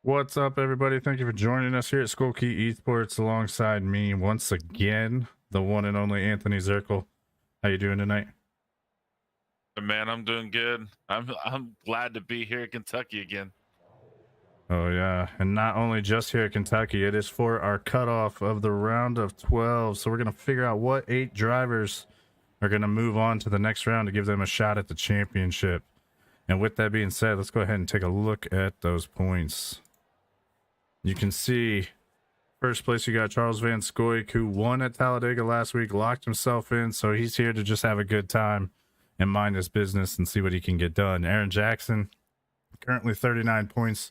What's up, everybody? Thank you for joining us here at Skull Key Esports alongside me once again, the one and only Anthony Zirkle. How you doing tonight? Man, I'm doing good. I'm glad to be here in Kentucky again. Oh yeah, and not only just here at Kentucky, it is for our cutoff of the round of 12. So we're gonna figure out what 8 drivers are gonna move on to the next round to give them a shot at the championship. And with that being said, let's go ahead and take a look at those points. You can see first place you got Charles Van Scoik, who won at Talladega last week, locked himself in, so he's here to just have a good time and mind his business and see what he can get done. Aaron Jackson, currently 39 points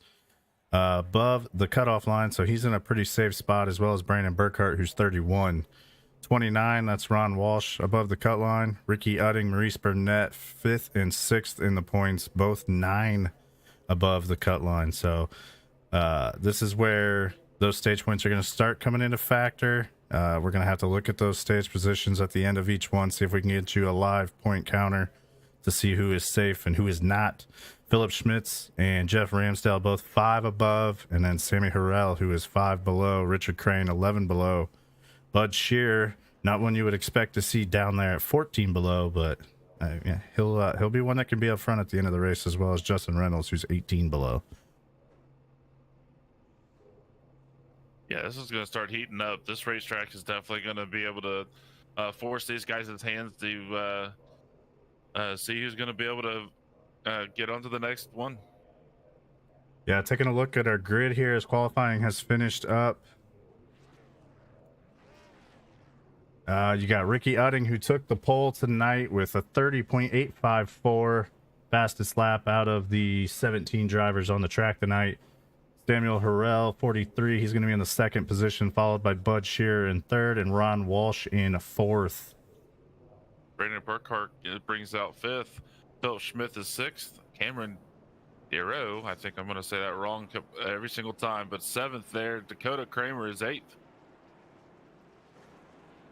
above the cutoff line, so he's in a pretty safe spot, as well as Brandon Burkhart, who's 31. 29, that's Ron Walsh above the cut line. Ricky Utting, Maurice Burnett, 5th and 6th in the points, both 9 above the cut line. So this is where those stage points are going to start coming into factor. We're going to have to look at those stage positions at the end of each one, see if we can get you a live point counter to see who is safe and who is not. Philip Schmitz and Jeff Ramsdale both 5 above, and then Sammy Harrell, who is 5 below. Richard Crane 11 below. Bud Shear, not one you would expect to see down there at 14 below, but yeah, he'll be one that can be up front at the end of the race, as well as Justin Reynolds, who's 18 below. Yeah, this is going to start heating up. This racetrack is definitely going to be able to force these guys' hands to see who's going to be able to get onto the next one. Yeah, taking a look at our grid here as qualifying has finished up. You got Ricky Utting, who took the pole tonight with a 30.854, fastest lap out of the 17 drivers on the track tonight. Samuel Harrell, 43. He's going to be in the 2nd position, followed by Bud Shearer in 3rd and Ron Walsh in 4th. Brandon Burkhart brings out 5th. Philip Schmidt is 6th. Cameron Darrow, I think I'm going to say that wrong every single time, but 7th there. Dakota Kramer is 8th.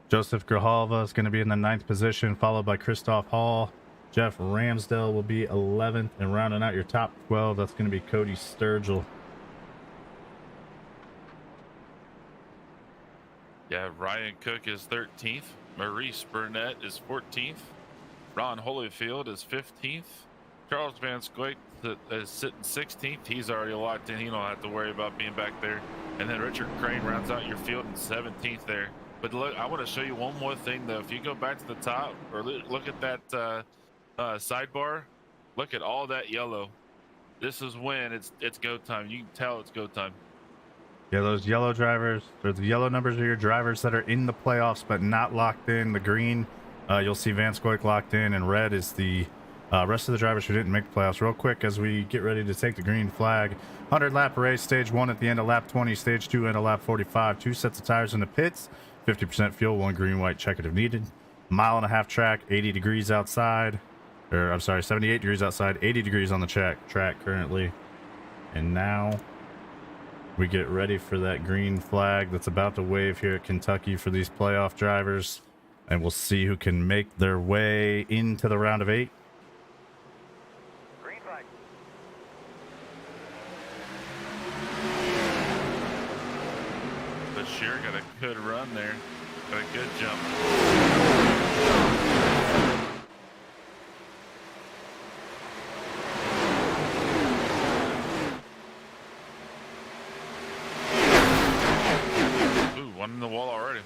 Joseph Grijalva is going to be in the 9th position, followed by Christoph Hall. Jeff Ramsdale will be 11th, and rounding out your top 12, that's going to be Cody Sturgill. Yeah, Ryan Cook is 13th. Maurice Burnett is 14th. Ron Holyfield is 15th. Charles Van Scoik is sitting 16th. He's already locked in. He don't have to worry about being back there. And then Richard Crane rounds out your field in 17th there. But look, I want to show you one more thing, though. If you go back to the top or look at that sidebar, look at all that yellow. This is when it's go time. You can tell it's go time. Yeah, those yellow drivers, or the yellow numbers are your drivers that are in the playoffs but not locked in. The green, you'll see Van Scoik locked in, and red is the rest of the drivers who didn't make the playoffs. Real quick, as we get ready to take the green flag, 100-lap race, stage 1 at the end of lap 20, stage 2 at lap 45, 2 sets of tires in the pits, 50% fuel, 1 green, white, check it if needed. Mile-and-a-half track, 80 degrees outside, or I'm sorry, 78 degrees outside, 80 degrees on the track currently. And now we get ready for that green flag that's about to wave here at Kentucky for these playoff drivers, and we'll see who can make their way into the round of 8. Green flag. But Shearer got a good run there. Got a good jump. One in the wall already.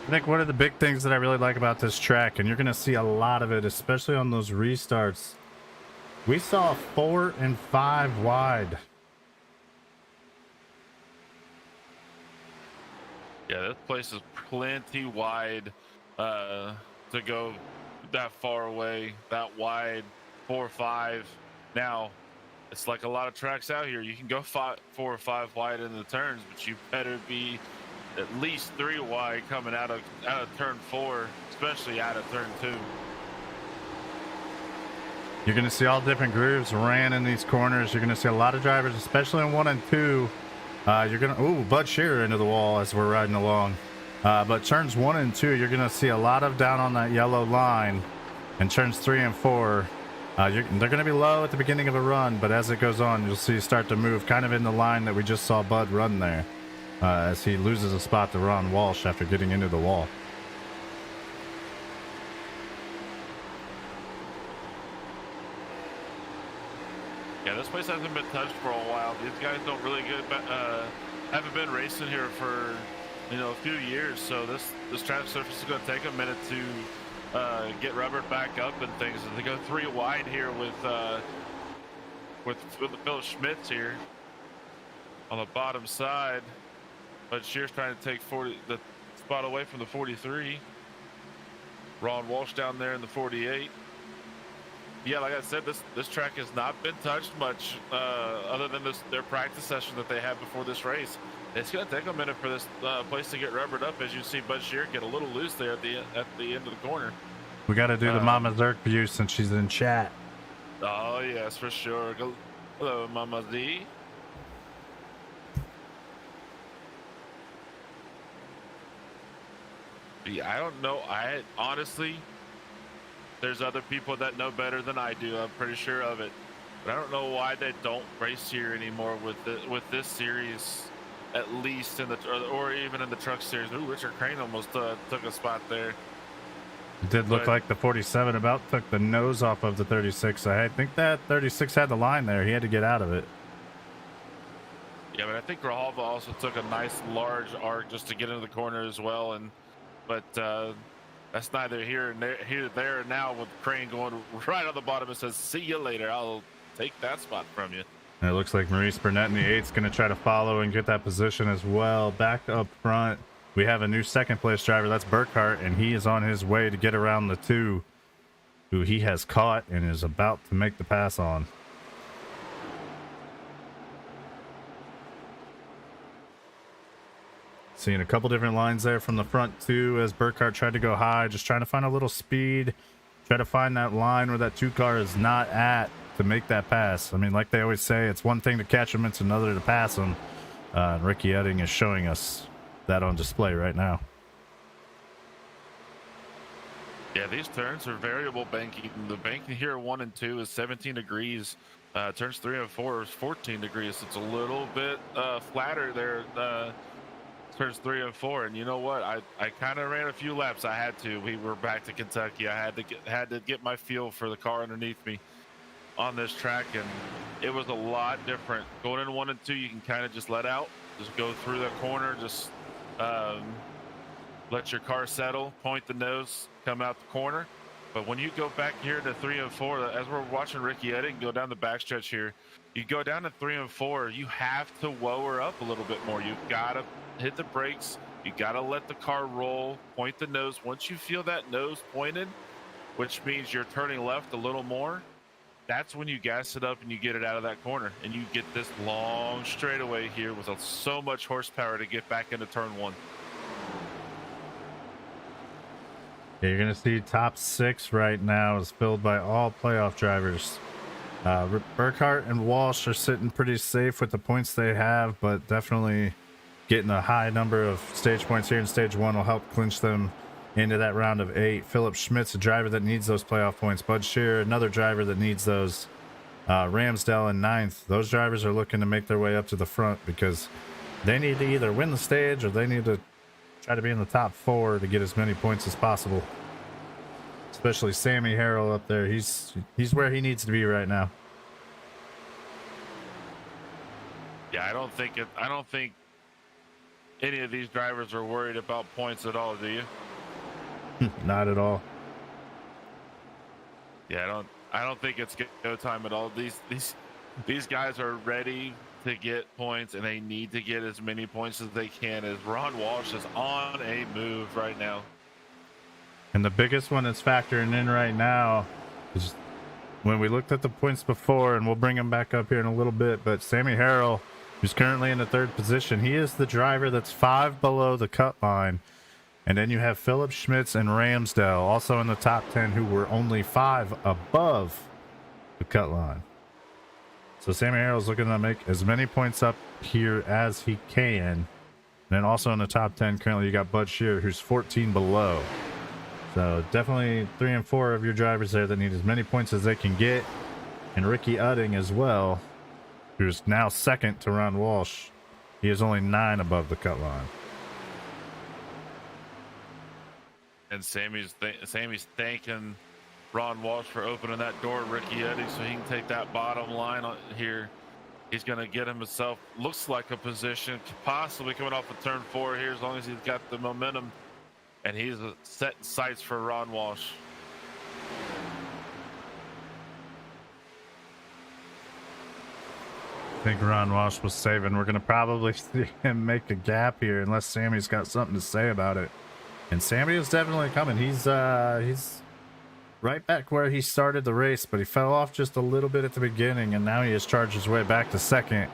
I think one of the big things that I really like about this track, and you're going to see a lot of it, especially on those restarts, we saw 4 and 5 wide. Yeah, this place is plenty wide to go that far away, that wide, 4 or 5. Now, it's like a lot of tracks out here. You can go 4 or 5 wide in the turns, but you better be at least 3 wide coming out of turn 4, especially out of turn 2. You're going to see all different grooves ran in these corners. You're going to see a lot of drivers, especially in 1 and 2. You're going to, ooh, Bud Shearer into the wall as we're riding along. But turns 1 and 2, you're going to see a lot of down on that yellow line. And turns 3 and 4, they're going to be low at the beginning of a run, but as it goes on, you'll see start to move kind of in the line that we just saw Bud run there as he loses a spot to Ron Walsh after getting into the wall. Yeah, this place hasn't been touched for a while. These guys don't really haven't been racing here for, a few years. So this track surface is going to take a minute to get rubbered back up and things. As they go 3 wide here with the Philip Schmitz here on the bottom side, but Shear's trying to take the spot away from the 43. Ron Walsh down there in the 48. Yeah, like I said, this track has not been touched much other than their practice session that they had before this race. It's going to take a minute for this place to get rubbered up, as you see Bud Shear get a little loose there at the end of the corner. We got to do the Mama Zerk view since she's in chat. Oh, yes, for sure. Hello, Mama Z. Yeah, I don't know. Honestly, there's other people that know better than I do. I'm pretty sure of it. But I don't know why they don't race here anymore with this series, at least in or even in the truck series. Ooh, Richard Crane almost took a spot there. It did look like the 47 about took the nose off of the 36. I think that 36 had the line there. He had to get out of it. Yeah, but I think Grijalva also took a nice large arc just to get into the corner as well. But that's neither here there now, with Crane going right on the bottom and says, "See you later. I'll take that spot from you." And it looks like Maurice Burnett in the 8's going to try to follow and get that position as well. Back up front, we have a new second place driver. That's Burkhart, and he is on his way to get around the 2 who he has caught and is about to make the pass on. Seeing a couple different lines there from the front too, as Burkhart tried to go high, just trying to find a little speed, try to find that line where that 2 car is not at to make that pass. I mean, like they always say, it's one thing to catch them, it's another to pass them. Ricky Edding is showing us that on display right now. Yeah, these turns are variable banking. The banking here 1 and 2 is 17 degrees. Turns 3 and 4 is 14 degrees. It's a little bit flatter there. Turns 3 and 4, and you know what? I kind of ran a few laps. I had to. We were back to Kentucky. I had to get my feel for the car underneath me on this track, and it was a lot different. Going in 1 and 2, you can kind of just let out, just go through the corner, just let your car settle, point the nose, come out the corner. But when you go back here to 3 and 4, as we're watching Ricky Edding go down the backstretch here, you go down to 3 and 4, you have to whoa her up a little bit more. You've got to hit the brakes. You got to let the car roll, point the nose. Once you feel that nose pointed, which means you're turning left a little more, that's when you gas it up and you get it out of that corner, and you get this long straightaway here with so much horsepower to get back into turn 1. Yeah, you're going to see top 6 right now is filled by all playoff drivers. Burkhart and Walsh are sitting pretty safe with the points they have, but definitely getting a high number of stage points here in stage 1 will help clinch them into that round of 8. Philip Schmitz, a driver that needs those playoff points. Bud Shearer, another driver that needs those. Ramsdale in 9th. Those drivers are looking to make their way up to the front because they need to either win the stage or they need to try to be in the top 4 to get as many points as possible. Especially Sammy Harrell up there. He's where he needs to be right now. Yeah, I don't think any of these drivers are worried about points at all, do you? Not at all. Yeah, I don't think it's go time at all. These guys are ready to get points, and they need to get as many points as they can, as Ron Walsh is on a move right now. And the biggest one that's factoring in right now is when we looked at the points before, and we'll bring him back up here in a little bit, but Sammy Harrell, who's currently in the 3rd position, he is the driver that's 5 below the cut line. And then you have Philip Schmitz and Ramsdale also in the top 10, who were only 5 above the cut line. So Sammy Harrell's looking to make as many points up here as he can. And then also in the top 10, currently you got Bud Shearer, who's 14 below. So definitely 3 and 4 of your drivers there that need as many points as they can get. And Ricky Utting as well, who's now second to Ron Walsh. He is only 9 above the cut line. And Sammy's thanking Ron Walsh for opening that door, Ricky Utting, so he can take that bottom line on here. He's going to get himself, looks like a position, possibly coming off of turn 4 here, as long as he's got the momentum. And he's setting sights for Ron Walsh. I think Ron Walsh was saving. We're going to probably see him make a gap here unless Sammy's got something to say about it. And Sammy is definitely coming. He's right back where he started the race, but he fell off just a little bit at the beginning, and now he has charged his way back to second.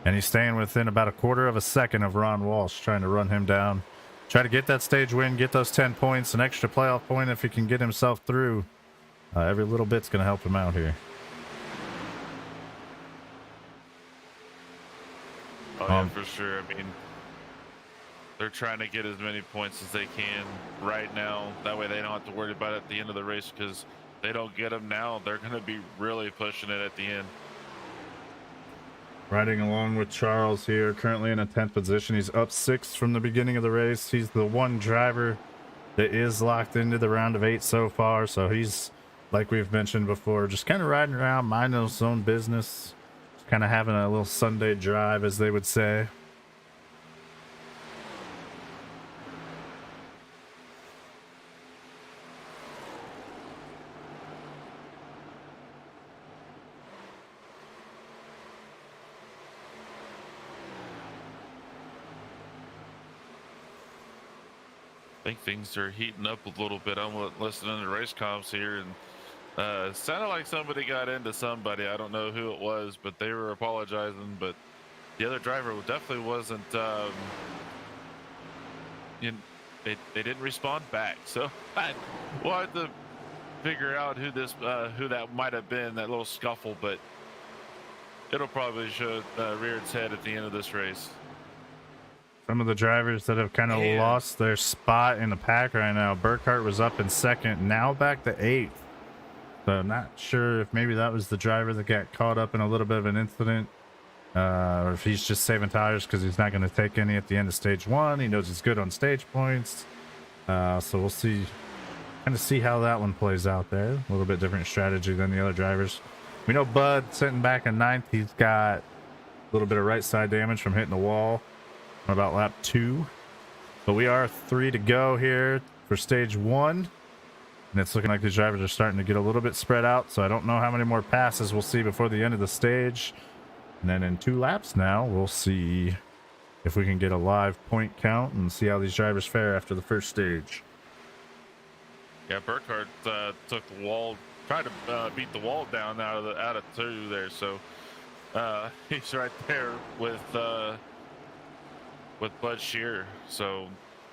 And he's staying within about a quarter of a second of Ron Walsh, trying to run him down. Try to get that stage win, get those 10 points, an extra playoff point if he can get himself through. Every little bit's going to help him out here. Oh, yeah, for sure. I mean, they're trying to get as many points as they can right now. That way they don't have to worry about it at the end of the race, because if they don't get them now, they're going to be really pushing it at the end. Riding along with Charles here, currently in a 10th position. He's up 6 from the beginning of the race. He's the one driver that is locked into the round of 8 so far. So he's, like we've mentioned before, just kind of riding around, minding his own business. Just kind of having a little Sunday drive, as they would say. I think things are heating up a little bit. I'm listening to race comps here, and it sounded like somebody got into somebody. I don't know who it was, but they were apologizing. But the other driver definitely wasn't. They didn't respond back, so I wanted to figure out who that might have been, that little scuffle. But it'll probably show rear its head at the end of this race. Some of the drivers that have kind of lost their spot in the pack right now. Burkhart was up in second, now back to 8th. So I'm not sure if maybe that was the driver that got caught up in a little bit of an incident, or if he's just saving tires because he's not going to take any at the end of stage 1. He knows he's good on stage points. So we'll see how that one plays out there. A little bit different strategy than the other drivers. We know Bud sitting back in 9th. He's got a little bit of right side damage from hitting the wall about lap 2, but we are 3 to go here for stage 1, and it's looking like these drivers are starting to get a little bit spread out, so I don't know how many more passes we'll see before the end of the stage. And then in 2 laps now, we'll see if we can get a live point count and see how these drivers fare after the first stage. Yeah, Burkhart took the wall, tried to beat the wall down out of 2 there, so he's right there with Bud Shearer. So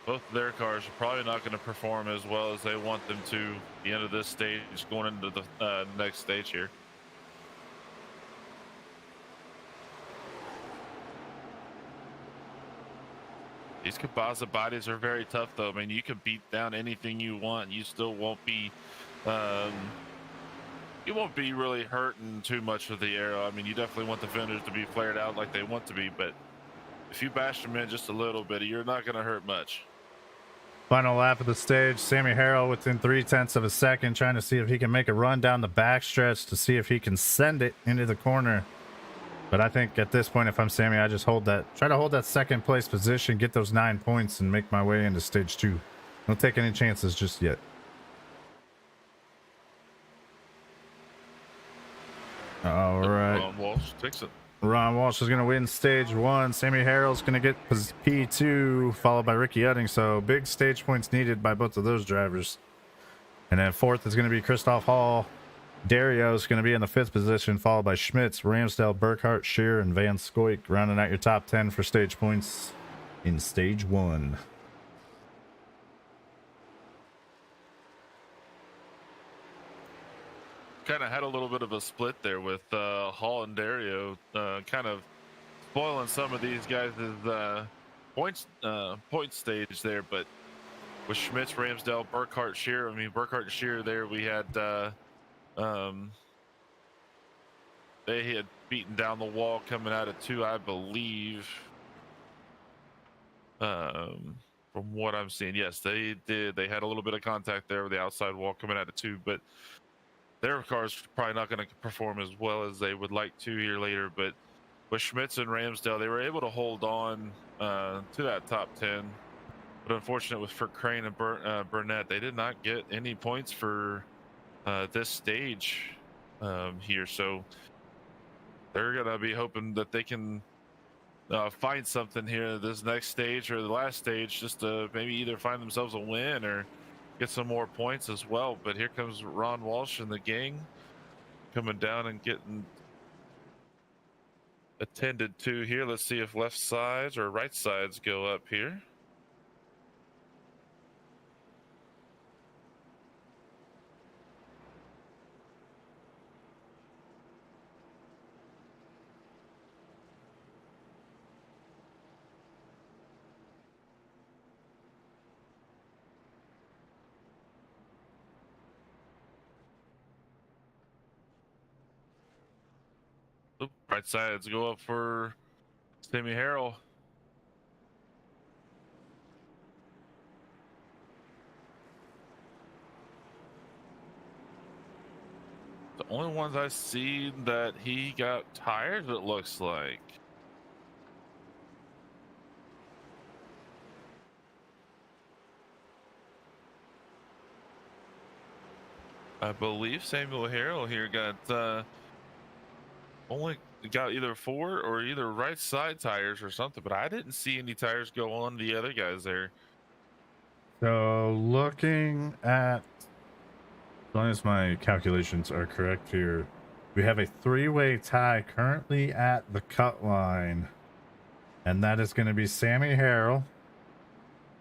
both of their cars are probably not going to perform as well as they want them to at the end of this stage, going into the next stage here. These composite bodies are very tough, though. I mean, you can beat down anything you want. You still won't be really hurting too much with the aero. I mean, you definitely want the fenders to be flared out like they want to be, but if you bash them in just a little bit, you're not going to hurt much. Final lap of the stage. Sammy Harrell within 0.3 of a second, trying to see if he can make a run down the backstretch to see if he can send it into the corner. But I think at this point, if I'm Sammy, I just try to hold that second place position, get those 9 points, and make my way into stage 2. Don't take any chances just yet. All right. Ron Walsh takes it. Ron Walsh is going to win stage 1. Sammy Harrell's going to get P2, followed by Ricky Utting. So big stage points needed by both of those drivers. And then 4th is going to be Christoph Hall. Dario's going to be in the 5th position, followed by Schmitz, Ramsdale, Burkhart, Shearer, and Van Scoik, rounding out your top 10 for stage points in stage 1. kind of had a little bit of a split there with Hall and Dario, kind of spoiling some of these guys' point stage there. But with Schmitz, Ramsdale, Burkhart, Shear, I mean Burkhart and Shear there, we had they had beaten down the wall coming out of 2, I believe. From what I'm seeing, yes, they did. They had a little bit of contact there with the outside wall coming out of 2, but their car's probably not going to perform as well as they would like to here later. But with Schmitz and Ramsdale, they were able to hold on to that top 10. But unfortunate for Crane and Burnett, they did not get any points for this stage here. So they're going to be hoping that they can find something here this next stage or the last stage, just to maybe either find themselves a win or get some more points as well. But here comes Ron Walsh and the gang coming down and getting attended to here. Let's see if left sides or right sides go up here. Right sides go up for Sammy Harrell. The only ones I see that he got tired, it looks like. I believe Samuel Harrell here got only got either 4 or either right side tires or something, but I didn't see any tires go on the other guys there. So looking at, as long as my calculations are correct here, we have a 3-way tie currently at the cut line, and that is going to be Sammy Harrell,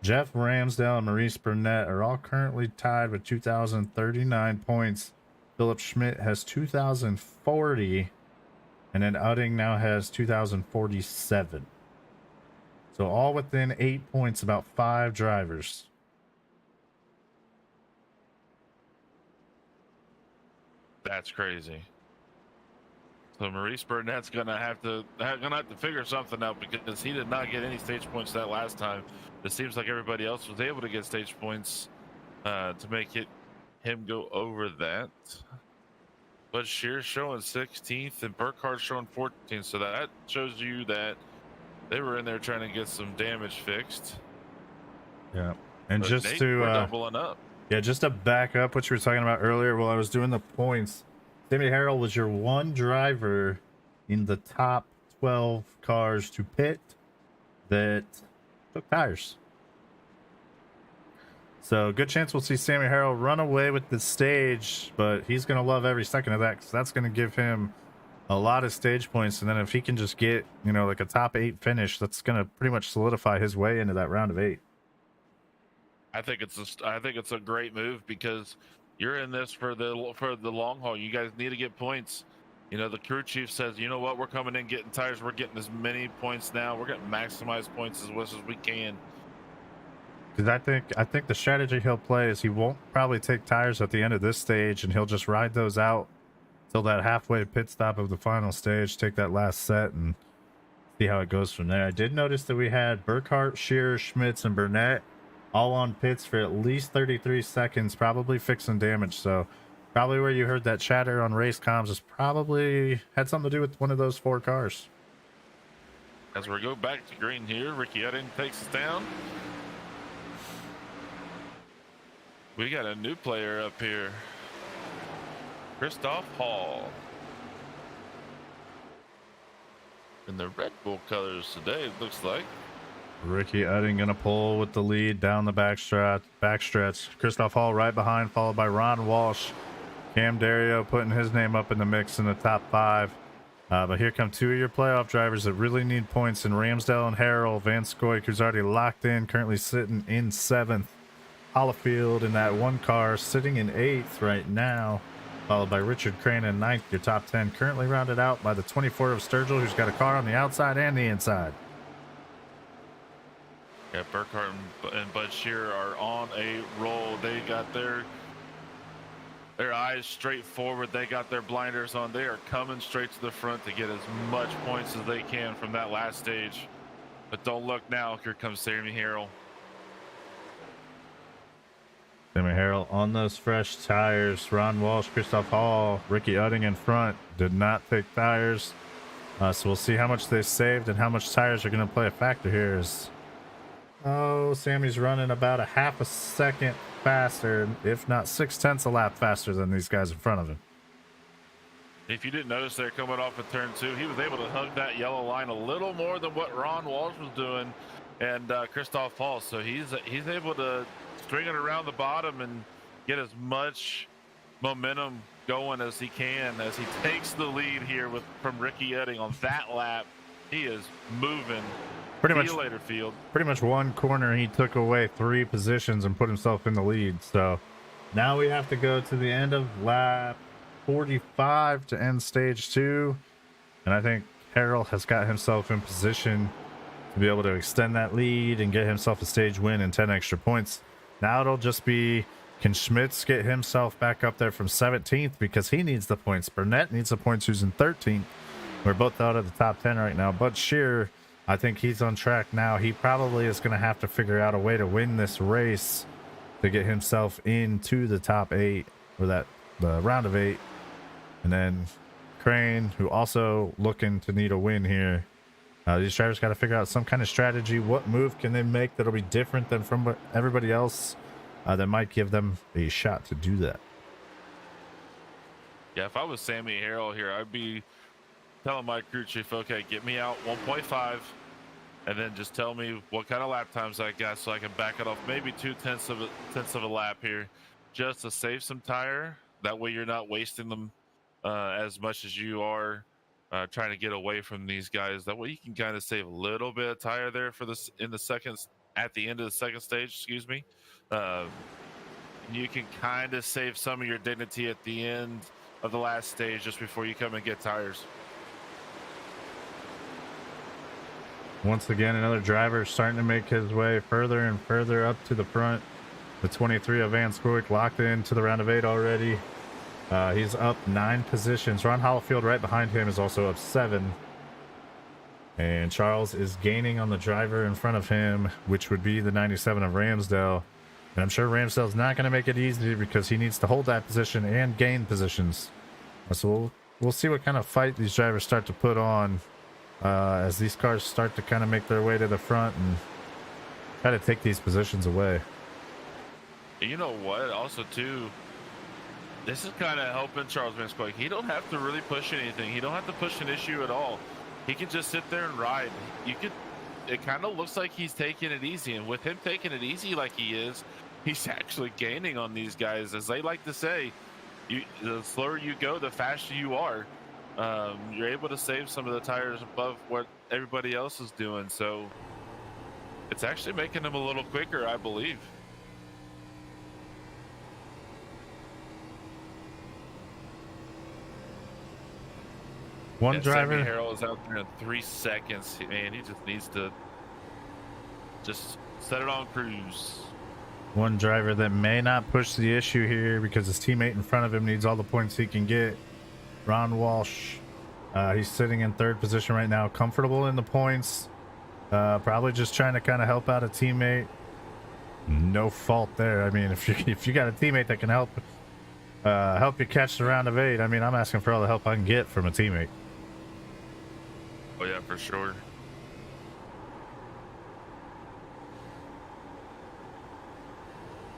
Jeff Ramsdale, and Maurice Burnett are all currently tied with 2,039 points. Philip Schmidt has 2,040. And then Udding now has 2,047. So all within 8 points, about 5 drivers. That's crazy. So Maurice Burnett's gonna have to figure something out, because he did not get any stage points that last time. It seems like everybody else was able to get stage points to make him go over that. But Shear's showing 16th and Burkhart showing 14th. So that shows you that they were in there trying to get some damage fixed. Yeah. And but just Nate, to we're doubling up. Yeah, just to back up what you were talking about earlier while I was doing the points, Sammy Harrell was your one driver in the top 12 cars to pit that took tires. So good chance we'll see Sammy Harrell run away with the stage, but he's going to love every second of that, because that's going to give him a lot of stage points. And then if he can just get, like a top 8 finish, that's going to pretty much solidify his way into that round of 8. I think it's a great move, because you're in this for the long haul. You guys need to get points. The crew chief says, you know what, we're coming in getting tires. We're getting as many points now. We're going to maximize points as much as we can. Because I think the strategy he'll play is he won't probably take tires at the end of this stage, and he'll just ride those out till that halfway pit stop of the final stage, take that last set, and see how it goes from there. I did notice that we had Burkhart, Shearer, Schmitz, and Burnett all on pits for at least 33 seconds, probably fixing damage. So probably where you heard that chatter on race comms is probably had something to do with one of those 4 cars. As we go back to green here, Ricky Udding takes us down. We got a new player up here, Christoph Hall, in the Red Bull colors today, it looks like. Ricky Udding gonna pull with the lead down the backstretch. Christoph Hall right behind, followed by Ron Walsh. Cam Dario putting his name up in the mix in the top 5. But here come 2 of your playoff drivers that really need points in Ramsdale and Harrell. Van Scoik, who's already locked in, currently sitting in 7th. Hollifield in that 1 car sitting in 8th right now, followed by Richard Crane in ninth. Your top 10 currently rounded out by the 24 of Sturgill, who's got a car on the outside and the inside. Yeah, Burkhart and Bud Shearer are on a roll. They got their eyes straight forward. They got their blinders on. They are coming straight to the front to get as much points as they can from that last stage. But don't look now. Here comes Sammy Harrell. Sammy Harrell on those fresh tires. Ron Walsh, Christoph Hall, Ricky Udding in front did not take tires. So we'll see how much they saved and how much tires are going to play a factor here. Sammy's running about a half a second faster, if not 6/10 a lap faster than these guys in front of him. If you didn't notice, they're coming off of turn 2. He was able to hug that yellow line a little more than what Ron Walsh was doing, and Christoph Hall. So he's able to string it around the bottom and get as much momentum going as he can as he takes the lead here from Ricky Udding on that lap. He is moving. Pretty See much you later, field. Pretty much one corner, he took away 3 positions and put himself in the lead. So now we have to go to the end of lap 45 to end stage 2. And I think Harrell has got himself in position to be able to extend that lead and get himself a stage win and 10 extra points. Now it'll just be, can Schmitz get himself back up there from 17th because he needs the points. Burnett needs the points, who's in 13th. We're both out of the top 10 right now. Bud Shearer, I think he's on track now. He probably is going to have to figure out a way to win this race to get himself into the top 8 or the round of 8. And then Crane, who also looking to need a win here. These drivers got to figure out some kind of strategy. What move can they make that'll be different than from everybody else that might give them a shot to do that? Yeah, if I was Sammy Harrell here, I'd be telling my crew chief, okay, get me out 1.5 and then just tell me what kind of lap times I got so I can back it off maybe 0.2 of a lap here just to save some tire. That way you're not wasting them as much as you are trying to get away from these guys. That way you can kind of save a little bit of tire there for this at the end of the second stage, excuse me. You can kind of save some of your dignity at the end of the last stage just before you come and get tires. Once again, another driver starting to make his way further and further up to the front. The 23 of Van Scoik locked into the round of 8 already. He's up 9 positions. Ron Hollifield right behind him is also up 7. And Charles is gaining on the driver in front of him, which would be the 97 of Ramsdale. And I'm sure Ramsdale's not going to make it easy because he needs to hold that position and gain positions. So we'll see what kind of fight these drivers start to put on as these cars start to kind of make their way to the front and try to take these positions away. You know what? Also, too, this is kind of helping Charles Van Scoik. He don't have to really push anything. He don't have to push an issue at all. He can just sit there and ride. It kind of looks like he's taking it easy, and with him taking it easy like he is, he's actually gaining on these guys. As they like to say, the slower you go, the faster you are. You're able to save some of the tires above what everybody else is doing, so it's actually making them a little quicker, I believe. One driver. Sammy Harrell is out there in 3 seconds. Man, he just needs to just set it on cruise. One driver that may not push the issue here because his teammate in front of him needs all the points he can get. Ron Walsh. He's sitting in 3rd position right now, comfortable in the points. Probably just trying to kind of help out a teammate. No fault there. I mean, if you got a teammate that can help you catch the round of 8, I mean, I'm asking for all the help I can get from a teammate. Oh yeah, for sure.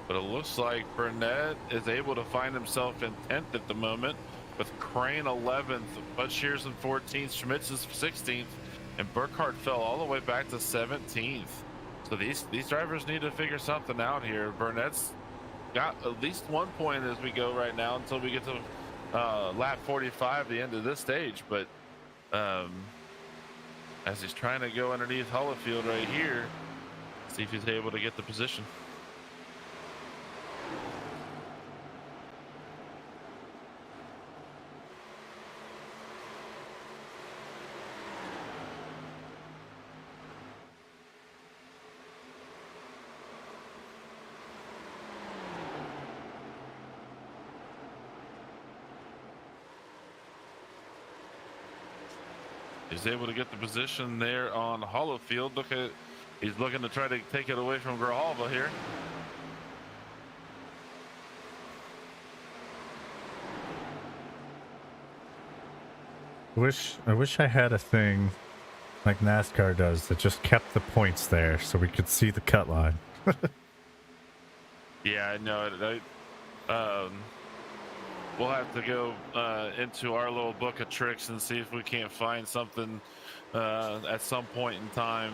But it looks like Burnett is able to find himself in 10th at the moment, with Crane 11th, Bud Shears in 14th, Schmitz is 16th, and Burkhart fell all the way back to 17th. So these drivers need to figure something out here. Burnett's got at least 1 point as we go right now until we get to lap 45, the end of this stage. But as he's trying to go underneath Hollifield right here, see if he's able to get the position. He's able to get the position there on Hollowfield. He's looking to try to take it away from Grijalva here. I wish I had a thing like NASCAR does that just kept the points there so we could see the cut line. Yeah, I know. We'll have to go into our little book of tricks and see if we can't find something at some point in time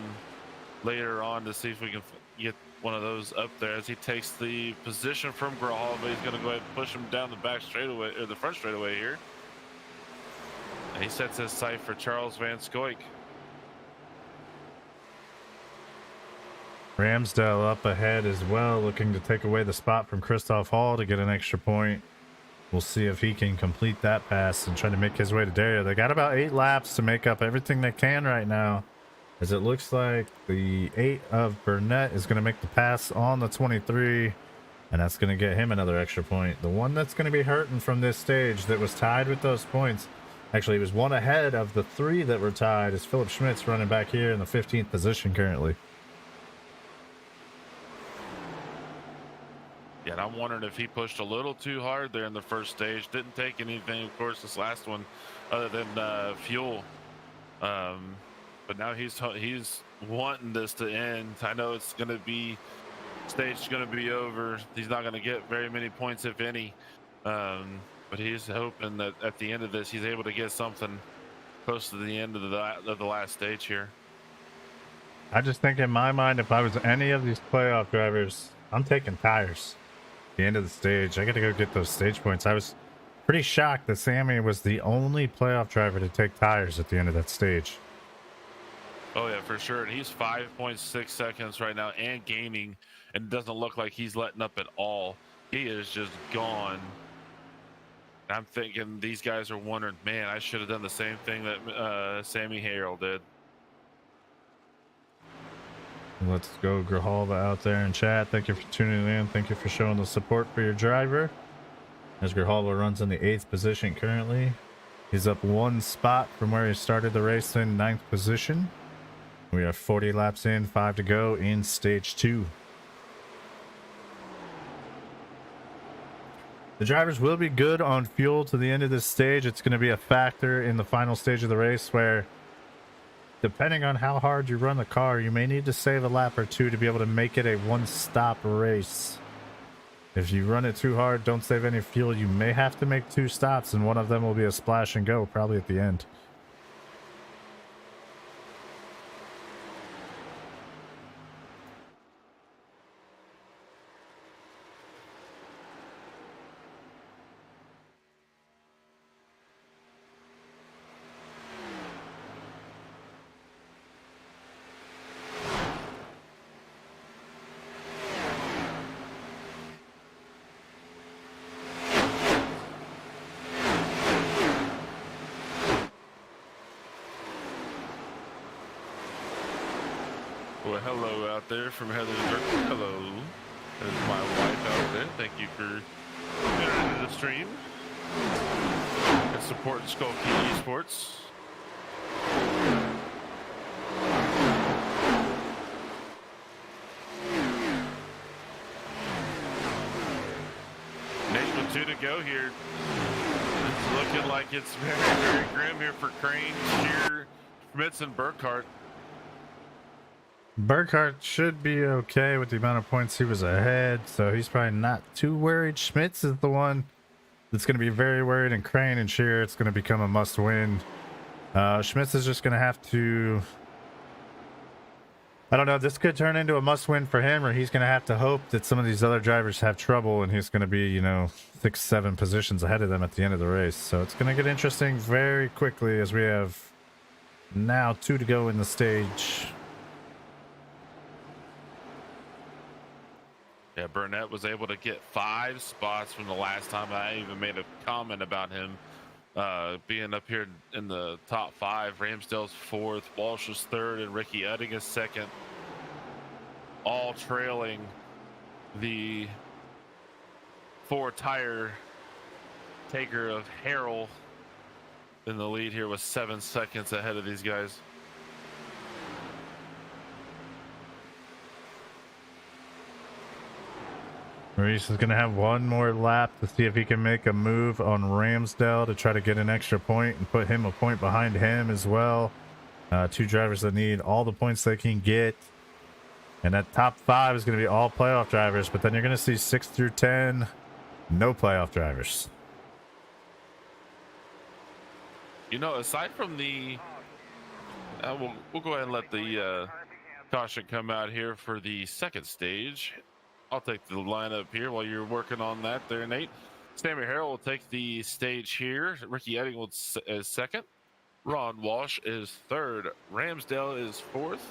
later on to see if we can get one of those up there. As he takes the position from Grijalva, he's going to go ahead and push him down the back straightaway, or the front straightaway here. And he sets his sight for Charles Van Scoik. Ramsdale up ahead as well, looking to take away the spot from Christoph Hall to get an extra point. We'll see if he can complete that pass and try to make his way to Dario. They got about 8 laps to make up everything they can right now, as it looks like the 8 of Burnett is going to make the pass on the 23, and that's going to get him another extra point. The one that's going to be hurting from this stage that was tied with those points, actually he was one ahead of the 3 that were tied, is Philip Schmitz running back here in the 15th position currently. Yeah, and I'm wondering if he pushed a little too hard there in the first stage. Didn't take anything, of course, this last one, other than fuel. But now he's wanting this to end. I know it's going to be stage going to be over. He's not going to get very many points, if any. But he's hoping that at the end of this, he's able to get something close to the end of the last stage here. I just think in my mind, if I was any of these playoff drivers, I'm taking tires. The end of the stage, I got to go get those stage points. I was pretty shocked that Sammy was the only playoff driver to take tires at the end of that stage. Oh yeah, for sure. And he's 5.6 seconds right now and gaining, and it doesn't look like he's letting up at all. He is just gone. I'm thinking these guys are wondering, man, I should have done the same thing that Sammy Harrell did. Let's go Grijalva out there in chat. Thank you for tuning in. Thank you for showing the support for your driver. As Grijalva runs in the 8th position currently. He's up 1 spot from where he started the race in 9th position. We have 40 laps in, 5 to go in stage 2. The drivers will be good on fuel to the end of this stage. It's going to be a factor in the final stage of the race where, depending on how hard you run the car, you may need to save a lap or 2 to be able to make it a one-stop race. If you run it too hard, don't save any fuel, you may have to make 2 stops, and one of them will be a splash and go, probably at the end. Well, hello out there from Heather's Birthday. Hello. There's my wife out there. Thank you for coming into the stream and supporting Skull Key Esports. Nate with 2 to go here. It's looking like it's very, very grim here for Crane, Shear, Schmitz, and Burkhart. Burkhart should be okay with the amount of points he was ahead, so he's probably not too worried. Schmitz is the one that's going to be very worried, and Crane and Shear, it's going to become a must-win. Schmitz is just going to have to... I don't know, this could turn into a must-win for him, or he's going to have to hope that some of these other drivers have trouble, and he's going to be, 6-7 positions ahead of them at the end of the race. So it's going to get interesting very quickly, as we have now 2 to go in the stage. Yeah, Burnett was able to get 5 spots from the last time. I even made a comment about him being up here in the top 5. Ramsdale's 4th, Walsh is 3rd, and Ricky Udding is 2nd. All trailing the 4 tire taker of Harrell in the lead here with 7 seconds ahead of these guys. Maurice is going to have one more lap to see if he can make a move on Ramsdale to try to get an extra point and put him a point behind him as well. Two drivers that need all the points they can get. And that top 5 is going to be all playoff drivers, but then you're going to see 6 through 10, no playoff drivers. You know, aside from the, we'll go ahead and let the caution come out here for the second stage. I'll take the lineup here while you're working on that there, Nate. Sammy Harrell will take the stage here. Ricky Edding is second. Ron Walsh is third. Ramsdale is fourth.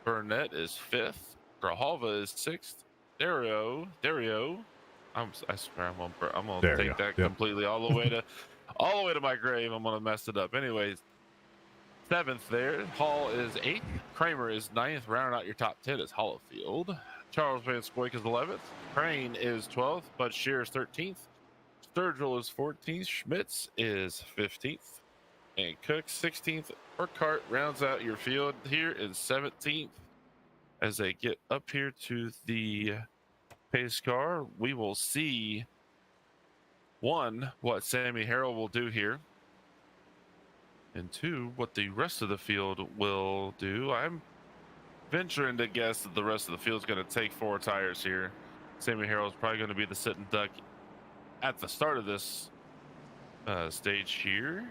Burnett is fifth. Grijalva is sixth. Dario. I swear I'm gonna take that completely all the way to my grave. I'm gonna mess it up. Anyways, seventh there. Hall is eighth. Kramer is ninth. Rounding out your top 10 is Hollifield. Charles Van Scoyk is 11th. Crane is 12th. Bud Shear is 13th. Sturgill is 14th. Schmitz is 15th. And Cook 16th. Burkhart rounds out your field here in 17th. As they get up here to the pace car, we will see one, what Sammy Harrell will do here, and two, what the rest of the field will do. I'm venturing to guess that the rest of the field is going to take 4 tires here. Sammy Harrell is probably going to be the sitting duck at the start of this stage here.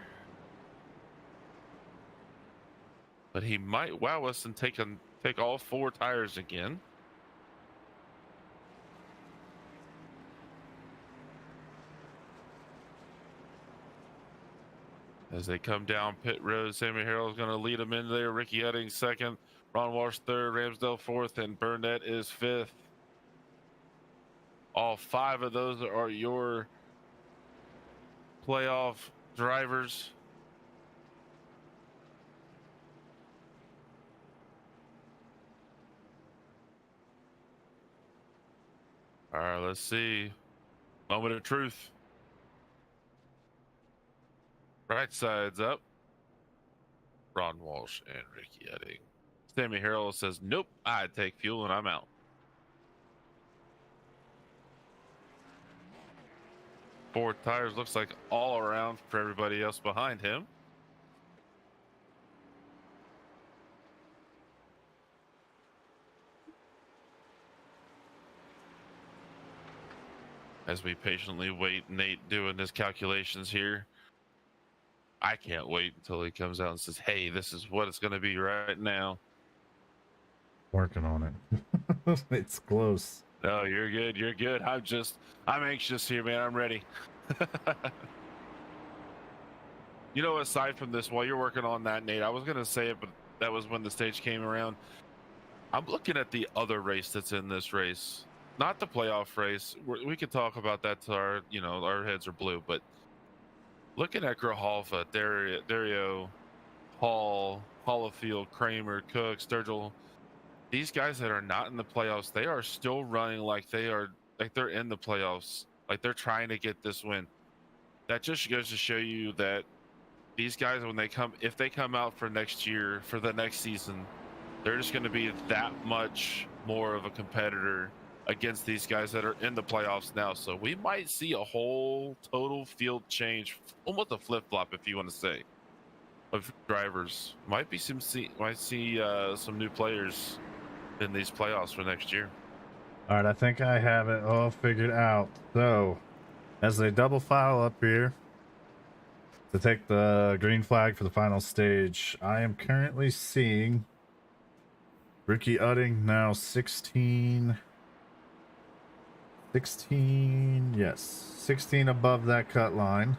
But he might wow us and take all 4 tires again. As they come down pit road, Sammy Harrell is going to lead them in there. Ricky Edding second, Ron Walsh third, Ramsdale fourth, and Burnett is fifth. All 5 of those are your playoff drivers. All right, let's see. Moment of truth. Right side's up. Ron Walsh and Ricky Edding. Sammy Harrell says, nope, I take fuel and I'm out. Four tires looks like all around for everybody else behind him. As we patiently wait, Nate doing his calculations here. I can't wait until he comes out and says, hey, this is what it's going to be right now. Working on it. It's close. No, you're good. You're good. I'm anxious here, man. I'm ready. You know, aside from this, while you're working on that, Nate, I was going to say it, but that was when the stage came around. I'm looking at the other race that's in this race, not the playoff race. We could talk about that till our heads are blue, but looking at Grijalva, Dario, Hall, Hollifield, Kramer, Cook, Sturgill, these guys that are not in the playoffs, they are still running like they're in the playoffs, like they're trying to get this win. That just goes to show you that these guys, if they come out for next year, for the next season, they're just going to be that much more of a competitor against these guys that are in the playoffs now. So we might see a whole total field change, almost a flip-flop, if you want to say, of drivers. Might see some new players in these playoffs for next year. All right, I think I have it all figured out. So, as they double file up here to take the green flag for the final stage, I am currently seeing Ricky Udding now 16, yes, 16 above that cut line.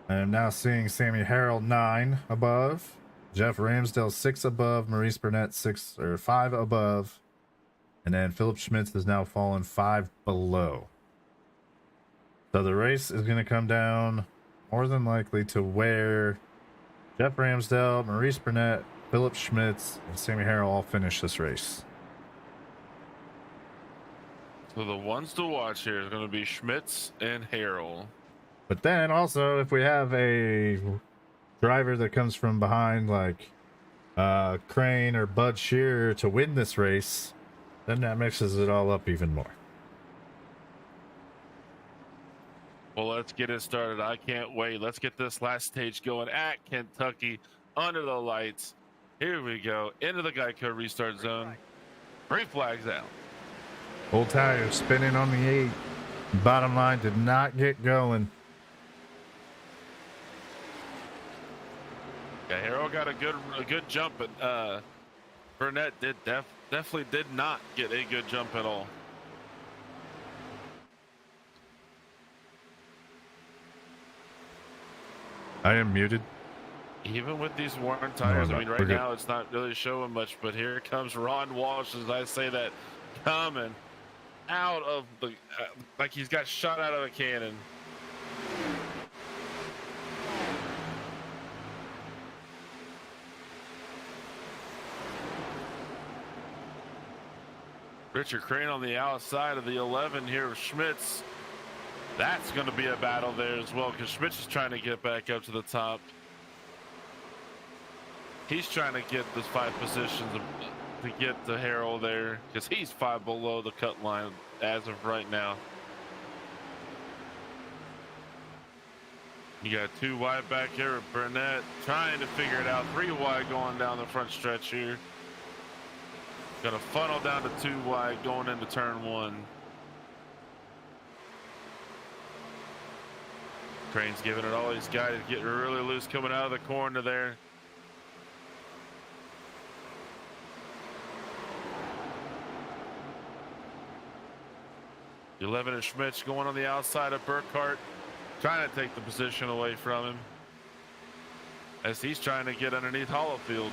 I am now seeing Sammy Harrell 9 above, Jeff Ramsdale 6 above, Maurice Burnett 5 above, and then Philip Schmitz has now fallen 5 below. So the race is going to come down more than likely to where Jeff Ramsdale, Maurice Burnett, Philip Schmitz, and Sammy Harrell all finish this race. So the ones to watch here is going to be Schmitz and Harrell. But then also, if we have a driver that comes from behind, like Crane or Bud Shearer, to win this race, then that mixes it all up even more. Well, let's get it started. I can't wait. Let's get this last stage going at Kentucky under the lights. Here we go. Into the Geico restart zone. 3 flags out. Old tire spinning on the 8. Bottom line did not get going. Yeah, Harrell got a good jump, but Burnett definitely did not get a good jump at all. I am muted. Even with these worn tires, No, I mean, right now it's not really showing much, but here comes Ron Walsh, as I say that, coming out of the, like he's got shot out of a cannon. Richard Crane on the outside of the 11 here with Schmitz. That's going to be a battle there as well, because Schmitz is trying to get back up to the top. He's trying to get this 5 positions to get to Harrell there, because he's 5 below the cut line as of right now. You got 2 wide back here with Burnett trying to figure it out. 3 wide going down the front stretch here. Gonna funnel down to 2 wide going into turn 1. Crane's giving it all he's got. He's getting really loose coming out of the corner there. The 11 is Schmitz going on the outside of Burkhart, trying to take the position away from him as he's trying to get underneath Hollowfield.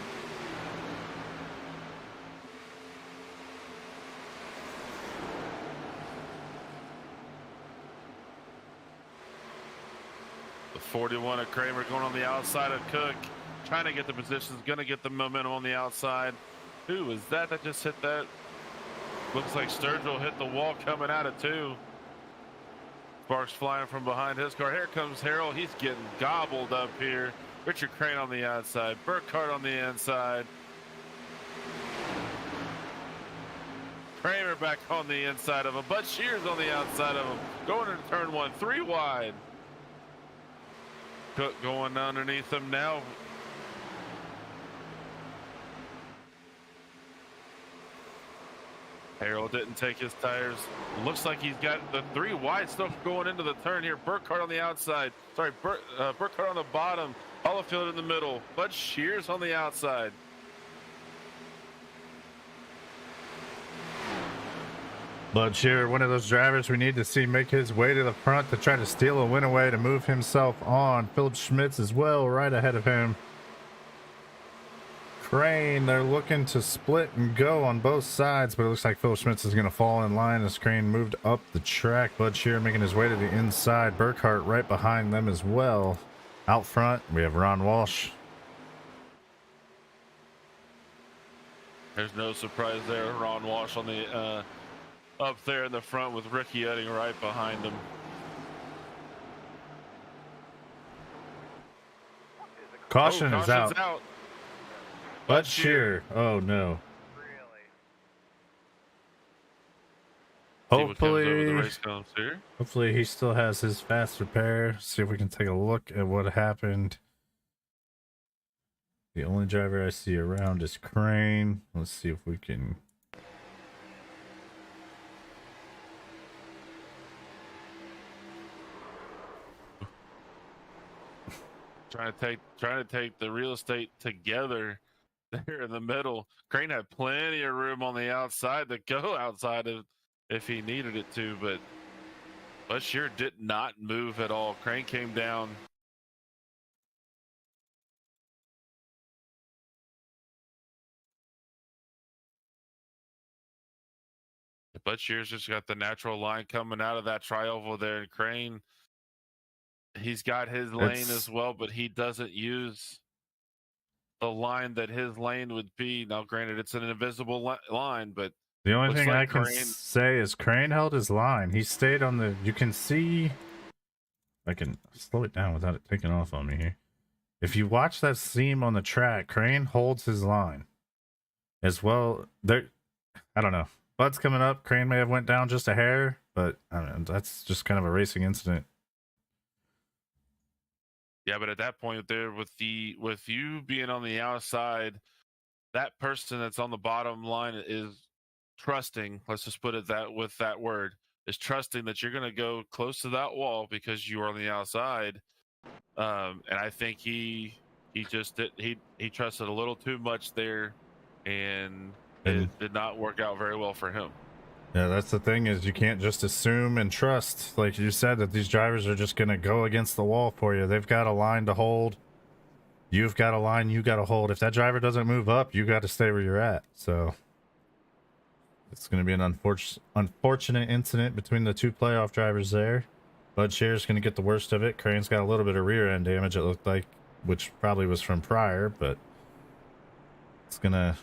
The 41 of Kramer going on the outside of Cook, trying to get the positions, going to get the momentum on the outside. Who is that just hit that? Looks like Sturgill hit the wall coming out of 2. Sparks flying from behind his car. Here comes Harrell. He's getting gobbled up here. Richard Crane on the outside. Burkhart on the inside. Kramer back on the inside of him. Bud Shears on the outside of him. Going into turn 1. 3 wide. Cook going underneath him now. Harrell didn't take his tires. Looks like he's got the 3 wide still going into the turn here. Burkhart on the outside. Sorry, Burkhart on the bottom. Hollowfield in the middle. Bud Shears on the outside. Bud Shearer, one of those drivers we need to see make his way to the front to try to steal a win away to move himself on. Philip Schmitz as well, right ahead of him. Crane, they're looking to split and go on both sides, but it looks like Philip Schmitz is going to fall in line as Crane moved up the track. Bud Shearer making his way to the inside. Burkhart right behind them as well. Out front, we have Ron Walsh. There's no surprise there. Ron Walsh on the up there in the front with Ricky Edding right behind him. Caution is out. Bud Shearer. Oh no. Hopefully he still has his fast repair. See if we can take a look at what happened. The only driver I see around is Crane. Let's see if we can. Trying to take the real estate together there in the middle. Crane had plenty of room on the outside to go outside if he needed it to, but Shearer did not move at all. Crane came down. Bud Shearer's just got the natural line coming out of that tri-oval there, and Crane, he's got his lane as well, but he doesn't use the line that his lane would be. Now, granted, it's an invisible line, but the only thing I can say is Crane held his line. He stayed on the, you can see I can slow it down without it taking off on me here. If you watch that seam on the track, Crane holds his line as well. There, I don't know. Bud's coming up. Crane may have went down just a hair, but I don't know, that's just kind of a racing incident. Yeah, but at that point there with you being on the outside, that person that's on the bottom line is trusting, let's just put it that with that word, is trusting that you're going to go close to that wall because you are on the outside. And I think he just he trusted a little too much there, and And it did not work out very well for him. yeah, that's the thing, is you can't just assume and trust, like you said, that these drivers are just going to go against the wall for you. They've got a line to hold. You've got a line you got to hold. If that driver doesn't move up, you got to stay where you're at. So it's going to be an unfortunate incident between the two playoff drivers there. Bud Shear's going to get the worst of it. Crane's got a little bit of rear end damage, it looked like, which probably was from prior, but it's going to...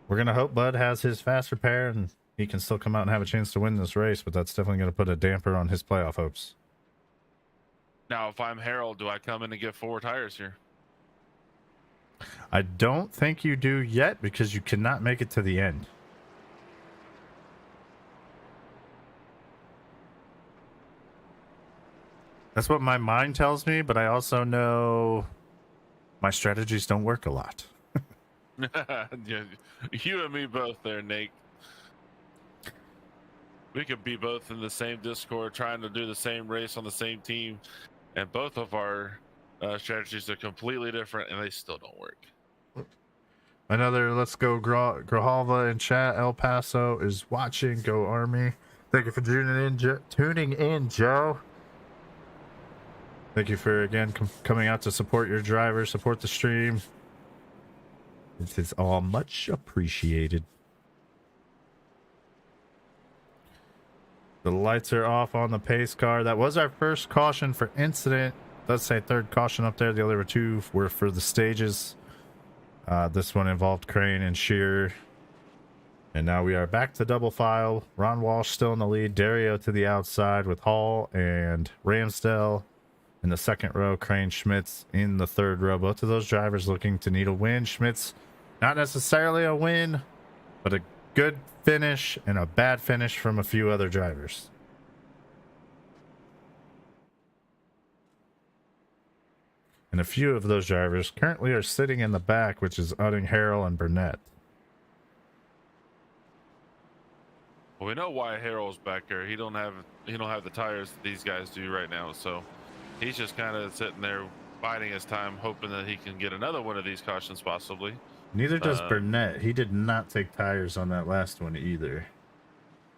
We're going to hope Bud has his fast repair and he can still come out and have a chance to win this race, but that's definitely going to put a damper on his playoff hopes. Now, if I'm Harold, do I come in and get 4 tires here? I don't think you do yet because you cannot make it to the end. That's what my mind tells me, but I also know my strategies don't work a lot. Yeah, you and me both there, Nate. We could be both in the same Discord trying to do the same race on the same team, and both of our strategies are completely different, and they still don't work. Another Let's Go Grijalva in chat. El Paso is watching. Go Army. Thank you for tuning in, Joe. Thank you for, again, coming out to support your driver, support the stream. It is all much appreciated. The lights are off on the pace car. That was our first caution for incident. It does say third caution up there. The other 2 were for the stages. This one involved Crane and Shearer. And now we are back to double file. Ron Walsh still in the lead. Dario to the outside with Hall and Ramsdell in the second row. Crane, Schmitz in the third row. Both of those drivers looking to need a win. Schmitz, not necessarily a win, but a good finish and a bad finish from a few other drivers. And a few of those drivers currently are sitting in the back, which is Udding, Harrell, and Burnett. Well, we know why Harold's back there. He don't have the tires that these guys do right now, so he's just kind of sitting there biding his time, hoping that he can get another one of these cautions possibly. Neither does Burnett. He did not take tires on that last one either.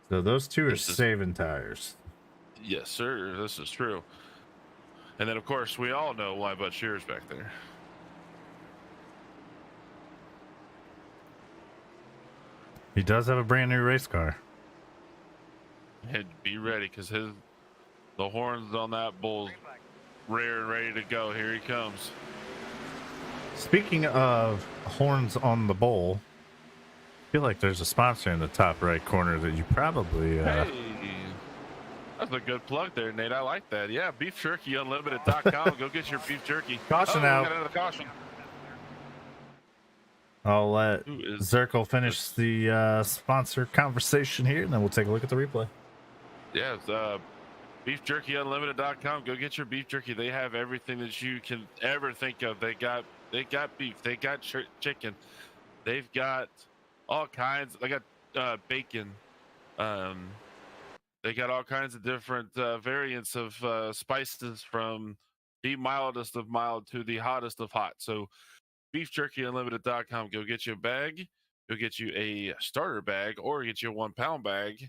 So those 2 are saving tires. Yes, sir. This is true. And then, of course, we all know why Bud Shearer's back there. He does have a brand new race car. And be ready, because the horns on that bull's rear and ready to go. Here he comes. Speaking of horns on the bowl, I feel like there's a sponsor in the top right corner that you probably... Hey, that's a good plug there, Nate. I like that. Yeah, Beef Jerky Unlimited.com. Go get your beef jerky. Caution out. We got another caution. I'll let Zirkle finish the sponsor conversation here, and then we'll take a look at the replay. Yeah, it's, Beef Jerky Unlimited.com. Go get your beef jerky. They have everything that you can ever think of. They got beef. They got chicken. They've got all kinds. They got bacon. They got all kinds of different variants of spices, from the mildest of mild to the hottest of hot. So beefjerkyunlimited.com. Go get you a bag. Go get you a starter bag, or get you a 1 pound bag,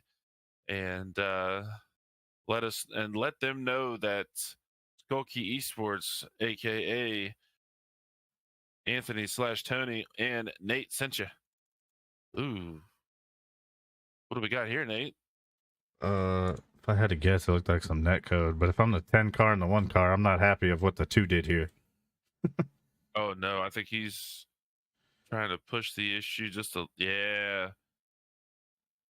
and let them know that Skokie Esports, aka Anthony/Tony and Nate, sent you. Ooh, what do we got here, Nate? If I had to guess, it looked like some net code, but if I'm the 10 car and the 1 car, I'm not happy of what the 2 did here. Oh no, I think he's trying to push the issue just a... Yeah.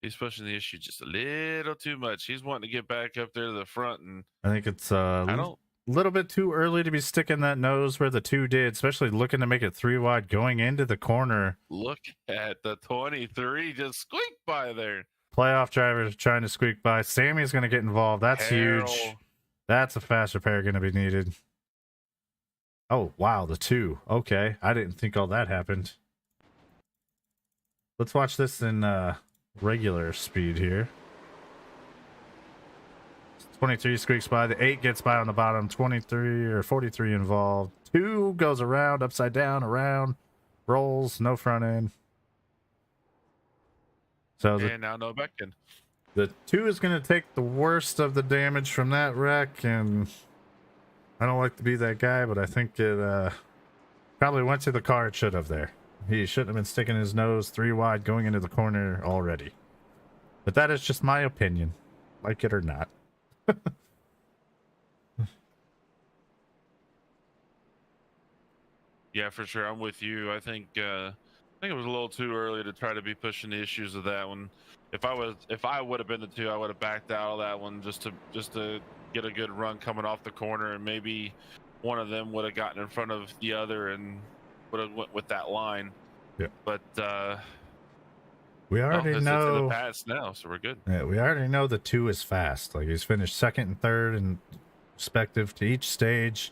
He's pushing the issue just a little too much. He's wanting to get back up there to the front, and I think it's I a don't little bit too early to be sticking that nose where the 2 did, especially looking to make it 3 wide going into the corner. look at the 23 just squeak by there. Playoff drivers trying to squeak by. Sammy's going to get involved. That's huge. Carroll. That's a fast repair going to be needed. Oh, wow, the 2. Okay, I didn't think all that happened. Let's watch this in regular speed here. 23 squeaks by. The 8 gets by on the bottom. 23 or 43 involved. 2 goes around, upside down, around, rolls, no front end. So And now no Beckton. the 2 is going to take the worst of the damage from that wreck, and I don't like to be that guy, but I think it probably went to the car it should have there. He shouldn't have been sticking his nose 3 wide going into the corner already. But that is just my opinion, like it or not. Yeah, for sure. I'm with you. I think it was a little too early to try to be pushing the issues of that one. If I would have been the 2, I would have backed out of that one just to get a good run coming off the corner, and maybe one of them would have gotten in front of the other and would have went with that line. Yeah. But we already it's in know the past now, so we're good. Yeah, we already know the 2 is fast. Like, he's finished 2nd and 3rd and respective to each stage.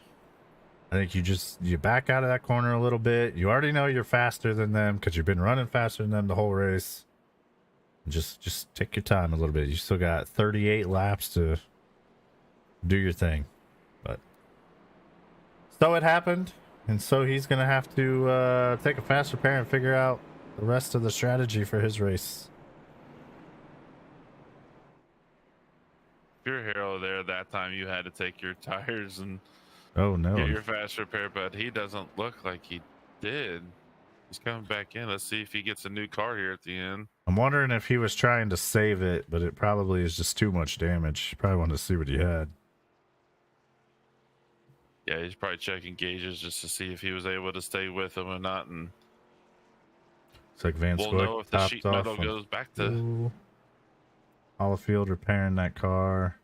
I think you back out of that corner a little bit. You already know you're faster than them because you've been running faster than them the whole race. Just take your time a little bit. You still got 38 laps to do your thing. But so it happened, and so he's gonna have to take a fast repair and figure out the rest of the strategy for his race. If you're a hero there that time, you had to take your tires and Oh no. get your fast repair, but he doesn't look like he did. He's coming back in. Let's see if he gets a new car here at the end. I'm wondering if he was trying to save it, but it probably is just too much damage. Probably wanted to see what he had. Yeah, he's probably checking gauges just to see if he was able to stay with him or not. And It's like Van we'll Scoik know if the topped sheet off metal on goes back to. Hollifield repairing that car.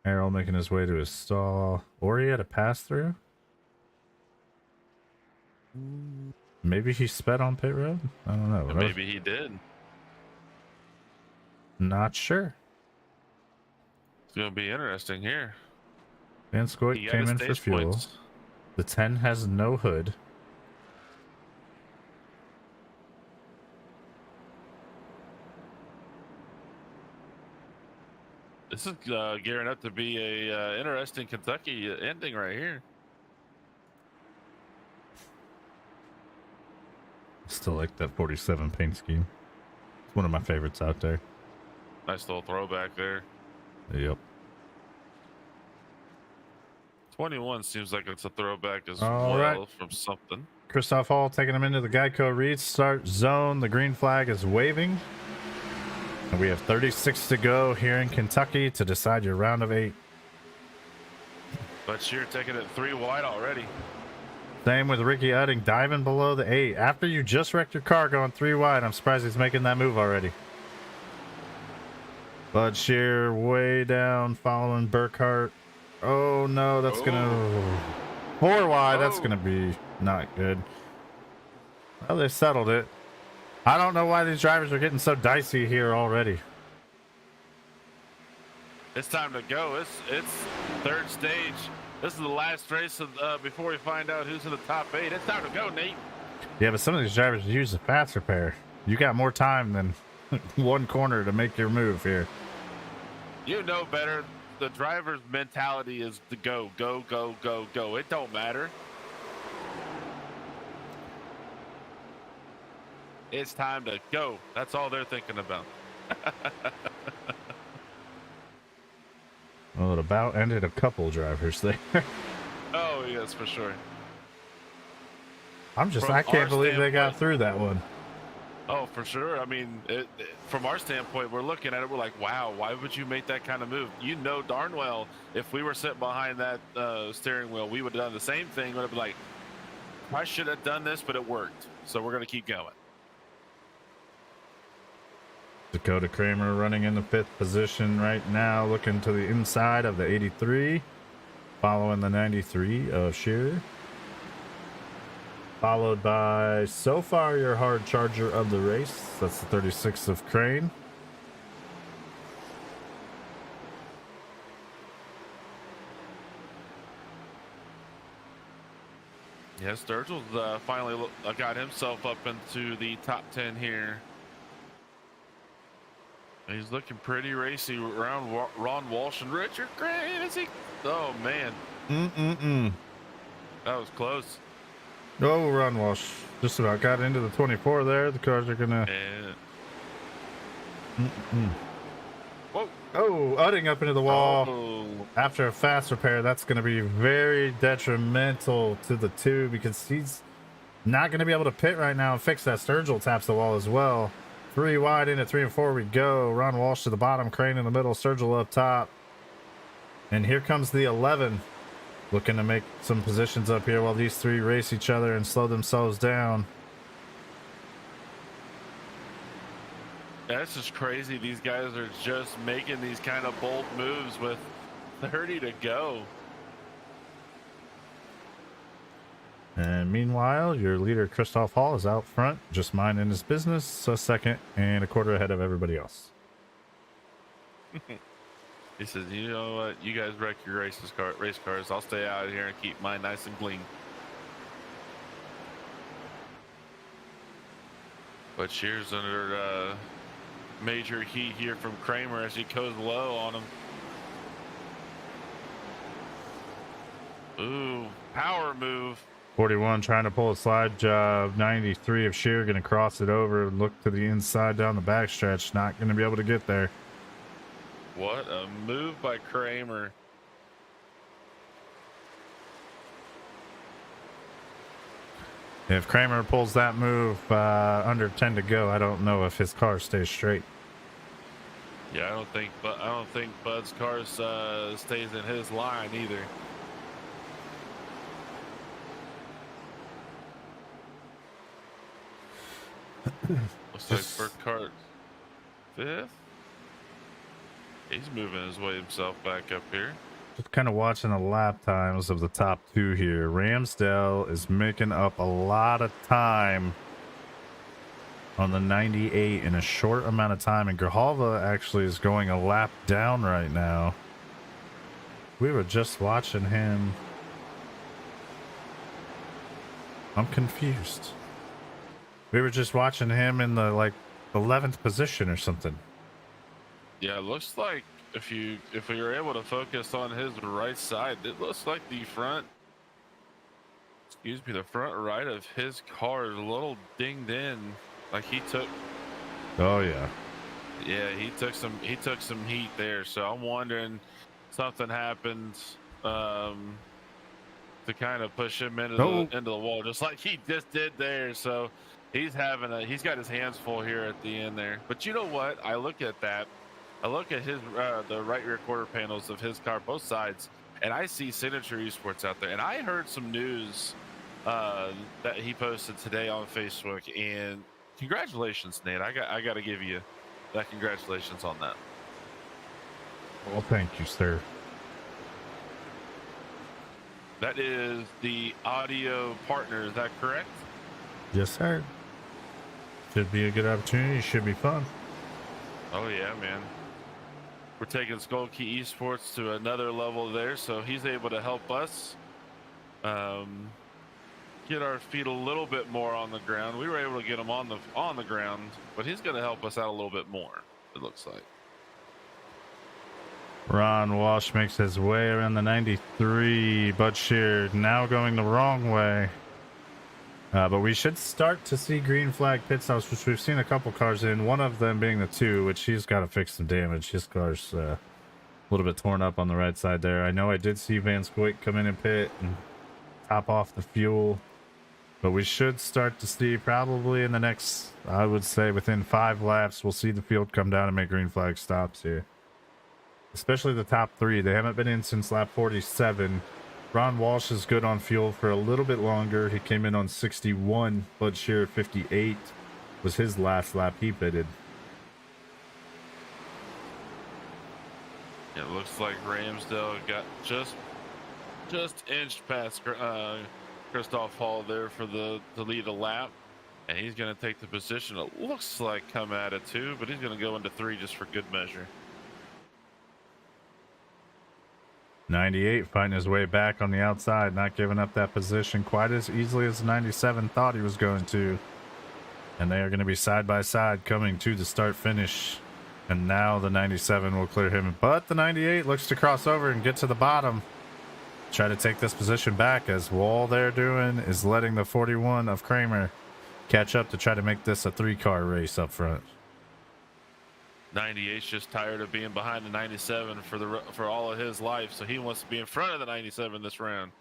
Errol making his way to his stall. Or he had a pass through. Maybe he sped on pit road. I don't know. Maybe he did. Not sure. It's gonna be interesting here. Van He Scoik got came his in for stage fuel. points. The 10 has no hood. This is gearing up to be a interesting Kentucky ending right here. Still like that 47 paint scheme. It's one of my favorites out there. Nice little throwback there. Yep. 21 seems like it's a throwback as All well right. from something. Christoph Hall taking him into the Geico restart zone. The green flag is waving. And we have 36 to go here in Kentucky to decide your round of 8. But you're taking it 3 wide already. Same with Ricky Udding diving below the 8. After you just wrecked your car going 3 wide, I'm surprised he's making that move already. Bud Shear way down following Burkhart. Oh no, that's gonna 4 wide. That's gonna be not good. Well, they settled it. I don't know why these drivers are getting so dicey here already. It's time to go. It's third stage. This is the last race of, before we find out who's in the top 8. It's time to go, Nate. Yeah, but some of these drivers use a fast repair. You got more time than one corner to make your move here. You know better. The driver's mentality is to go, go, go, go, go. It don't matter. It's time to go. That's all they're thinking about. Well, it about ended a couple drivers there. Oh, yes, for sure. I can't believe they got through that one. Oh, for sure. I mean, from our standpoint, we're looking at it. We're like, wow, why would you make that kind of move? You know darn well if we were sitting behind that steering wheel, we would have done the same thing. Would have been like, I should have done this, but it worked. So we're going to keep going. Dakota Kramer running in the 5th position right now, looking to the inside of the 83, following the 93 of Shearer. Followed by, so far, your hard charger of the race. That's the 36 of Crane. Yeah, Sturgill's finally got himself up into the top 10 here. He's looking pretty racy around Ron Walsh and Richard Crane. Is he? Oh, man. That was close. Oh, Ron Walsh just about got into the 24 there. The cars are gonna. Whoa! Oh, utting up into the wall. Oh. After a fast repair, that's going to be very detrimental to the 2 because he's not going to be able to pit right now and fix that. Sturgill taps the wall as well. 3 wide into 3 and 4 we go. Ron Walsh to the bottom, Crane in the middle, Sturgill up top. And here comes the 11. Looking to make some positions up here while these 3 race each other and slow themselves down. That's just crazy. These guys are just making these kind of bold moves with 30 to go. And meanwhile, your leader, Christoph Hall, is out front, just minding his business, a second and a quarter ahead of everybody else. He says, you know what? You guys wreck your race cars. I'll stay out here and keep mine nice and clean. But Shear's under major heat here from Kramer as he goes low on him. Ooh, power move. 41 trying to pull a slide job. 93 of Shear going to cross it over and look to the inside down the backstretch. Not going to be able to get there. What a move by Kramer. If Kramer pulls that move under 10 to go, I don't know if his car stays straight. Yeah, I don't think Bud's car stays in his line either. Looks like Burkhart 5th. He's moving his way himself back up here. Just kind of watching the lap times of the top 2 here. Ramsdale is making up a lot of time on the 98 in a short amount of time, and Grijalva actually is going a lap down right now. We were just watching him. I'm confused. We were just watching him in the 11th position or something. Yeah, it looks like if we were able to focus on his right side, it looks like the front right of his car is a little dinged in. Like he took. Oh yeah. Yeah, he took some heat there. So I'm wondering something happened to kind of push him into the wall, just like he just did there. So he's got his hands full here at the end there. But you know what? I look at that. I look at his the right rear quarter panels of his car, both sides, and I see Signature Esports out there. And I heard some news that he posted today on Facebook. And congratulations, Nate. I got to give you that. Congratulations on that. Well, thank you, sir. That is the audio partner. Is that correct? Yes, sir. Should be a good opportunity. Should be fun. Oh yeah, man. We're taking Skull Key Esports to another level there, so he's able to help us get our feet a little bit more on the ground. We were able to get him on the ground, but he's going to help us out a little bit more, it looks like. Ron Walsh makes his way around the 93. Bud Shear now going the wrong way. But we should start to see green flag pit stops, which we've seen a couple cars in, one of them being the 2, which he's got to fix some damage. His car's a little bit torn up on the right side there. I know I did see Van Scoit come in and pit and top off the fuel, but we should start to see probably in the next, I would say within 5 laps, we'll see the field come down and make green flag stops here. Especially the top 3. They haven't been in since lap 47. Ron Walsh is good on fuel for a little bit longer. He came in on 61. Bud Shear 58 was his last lap he pitted. It looks like Ramsdale got just inched past Christoph Hall there for the lead a lap, and he's going to take the position. It looks like come out of 2, but he's going to go into 3 just for good measure. 98 finding his way back on the outside, not giving up that position quite as easily as 97 thought he was going to. And they are going to be side by side coming to the start finish. And now the 97 will clear him. But the 98 looks to cross over and get to the bottom. Try to take this position back, as all they're doing is letting the 41 of Kramer catch up to try to make this a 3-car race up front. 98's just tired of being behind the 97 for all of his life, so he wants to be in front of the 97 this round.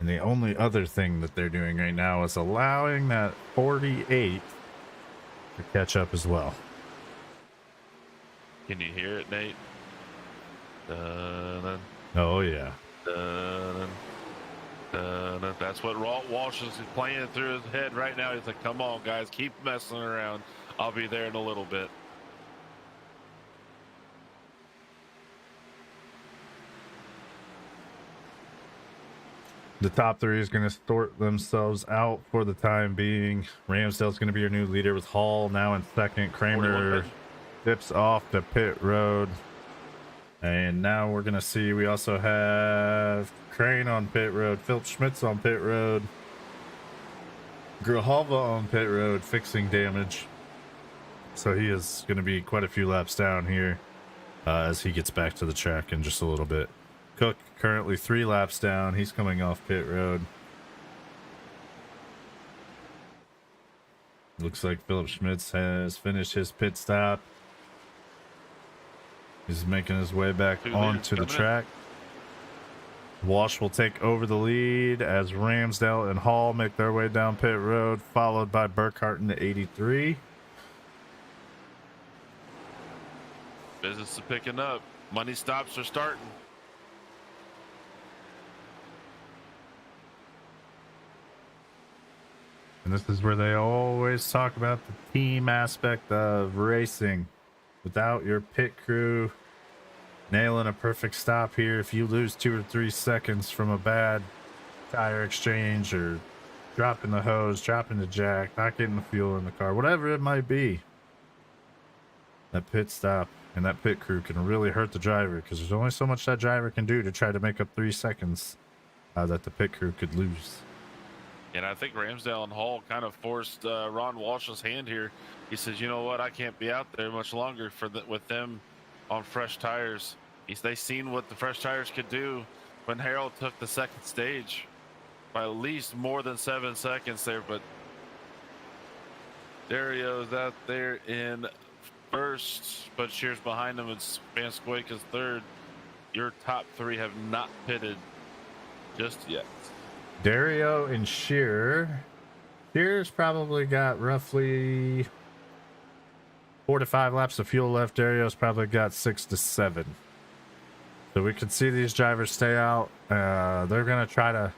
And the only other thing that they're doing right now is allowing that 48 to catch up as well. Can you hear it, Nate? Dun-dun, Oh yeah. dun-dun, dun-dun. That's what Walsh is playing through his head right now. He's like, come on, guys, keep messing around. I'll be there in a little bit. The top 3 is going to sort themselves out for the time being. Ramsdale's going to be your new leader with Hall now in second. Kramer dips off the pit road. And now we're going to see we also have Crane on pit road. Philip Schmitz on pit road. Grijalva on pit road fixing damage. So he is going to be quite a few laps down here as he gets back to the track in just a little bit. Cook currently 3 laps down. He's coming off pit road. Looks like Philip Schmitz has finished his pit stop. He's making his way back onto the track. Walsh will take over the lead as Ramsdale and Hall make their way down pit road, followed by Burkhart in the 83. Business is picking up. Money stops are starting. And this is where they always talk about the team aspect of racing. Without your pit crew nailing a perfect stop here, if you lose 2 or 3 seconds from a bad tire exchange or dropping the hose, dropping the jack, not getting the fuel in the car, whatever it might be, that pit stop and that pit crew can really hurt the driver, because there's only so much that driver can do to try to make up 3 seconds that the pit crew could lose. And I think Ramsdale and Hall kind of forced Ron Walsh's hand here. He says, you know what, I can't be out there much longer with them on fresh tires. They seen what the fresh tires could do when Harold took the second stage by at least more than 7 seconds there. But Dario's out there in first, but Shear's behind him, and Van Squake is third. Your top 3 have not pitted just yet. Dario and Shear. Shear's probably got roughly 4 to 5 laps of fuel left. Dario's probably got 6 to 7. So we could see these drivers stay out. They're going to try to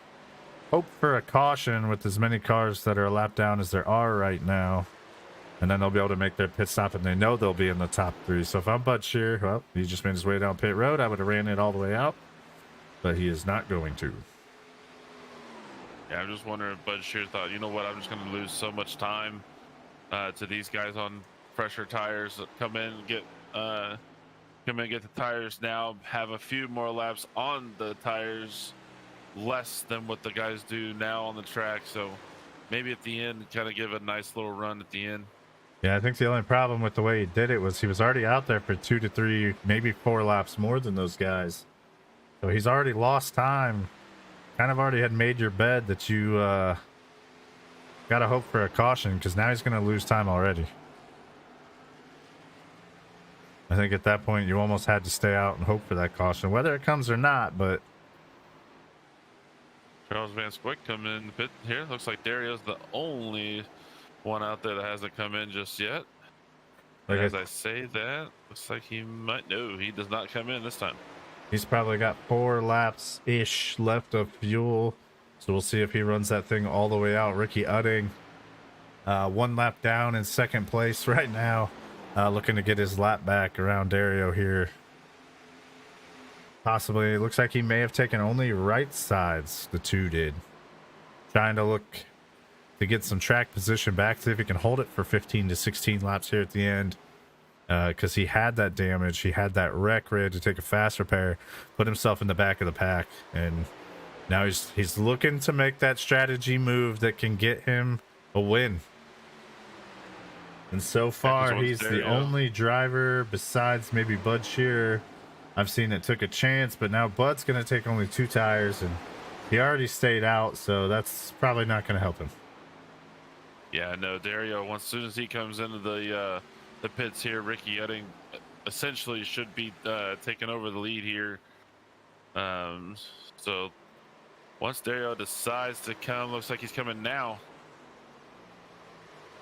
hope for a caution with as many cars that are a lap down as there are right now. And then they'll be able to make their pit stop, and they know they'll be in the top 3. So if I'm Bud Shear, well, he just made his way down pit road. I would have ran it all the way out, but he is not going to. Yeah, I'm just wondering if Bud Shear thought, you know what, I'm just going to lose so much time to these guys on fresher tires that come in and get the tires now, have a few more laps on the tires, less than what the guys do now on the track. So maybe at the end, kind of give a nice little run at the end. Yeah, I think the only problem with the way he did it was he was already out there for 2 to 3, maybe 4 laps more than those guys. So he's already lost time. Kind of already had made your bed that you got to hope for a caution, because now he's going to lose time already. I think at that point you almost had to stay out and hope for that caution, whether it comes or not. But Charles Van Squick coming in the pit here. Looks like Dario's the only one out there that hasn't come in just yet. like As I say that, looks like he might. No, he does not come in this time. he's probably got 4 laps ish left of fuel, so we'll see if he runs that thing all the way out. Ricky Udding 1 lap down in second place right now, looking to get his lap back around Dario here. Possibly. It looks like he may have taken only right sides, the two did. Trying to look to get some track position back, see if he can hold it for 15 to 16 laps here at the end. Because he had that damage, he had that wreck ready to take a fast repair, put himself in the back of the pack, and now he's looking to make that strategy move that can get him a win. And so far, he's the only driver besides maybe Bud Shearer I've seen that took a chance, but now Bud's going to take only 2 tires, and he already stayed out, so that's probably not going to help him. Yeah, no, Dario, once soon as he comes into the pits here, Ricky Utting essentially should be taking over the lead here. So once Dario decides to come, looks like he's coming now.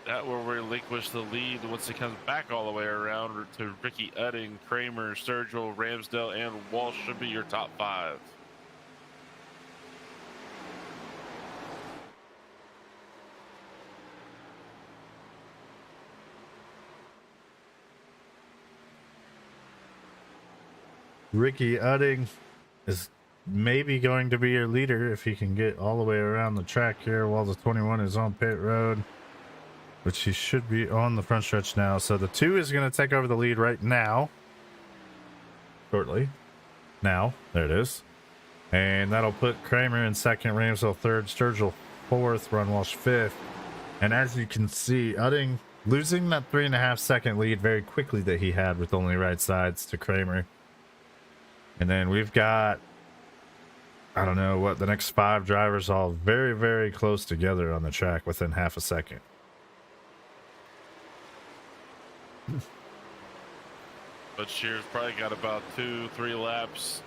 That will relinquish the lead once he comes back all the way around to Ricky Utting, Kramer, Sturgill, Ramsdale, and Walsh should be your top 5. Ricky Utting is maybe going to be your leader if he can get all the way around the track here while the 21 is on pit road, which he should be on the front stretch now. So the 2 is going to take over the lead right now. Shortly. Now. There it is. And that'll put Kramer in second, Ramsdale third, Sturgill fourth, Ron Walsh fifth. And as you can see, Utting losing that 3.5 second lead very quickly that he had with only right sides to Kramer. And then we've got, I don't know what, the next 5 drivers all very, very close together on the track within half a second. But Shear's probably got about 2-3 laps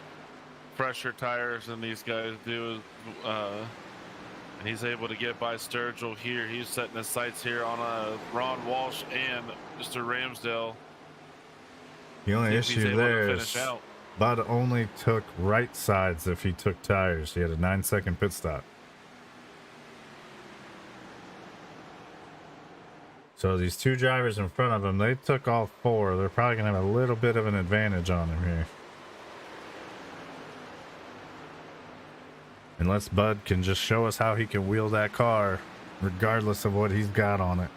fresher tires than these guys do. And he's able to get by Sturgill here. He's setting his sights here on Ron Walsh and Mr. Ramsdale. The only issue there is Bud only took right sides if he took tires. He had a 9-second pit stop. So these 2 drivers in front of him, they took all 4. They're probably going to have a little bit of an advantage on him here. Unless Bud can just show us how he can wheel that car, regardless of what he's got on it.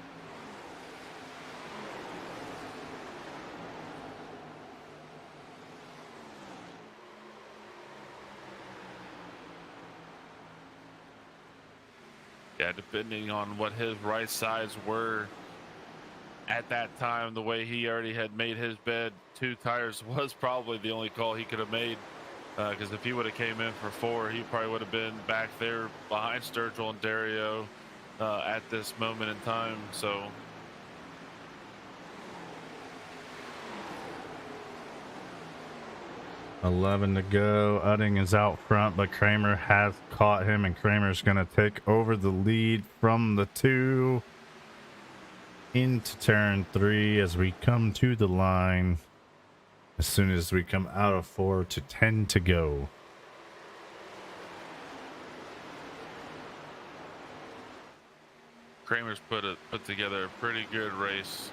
Yeah, depending on what his right sides were at that time, the way he already had made his bed, 2 tires was probably the only call he could have made. Because if he would have came in for 4, he probably would have been back there behind Sturgill and Dario at this moment in time. So 11 to go. Utting is out front, but Kramer has caught him, and Kramer's going to take over the lead from the 2 into turn 3 as we come to the line. As soon as we come out of 4 to 10 to go. Kramer's put together a pretty good race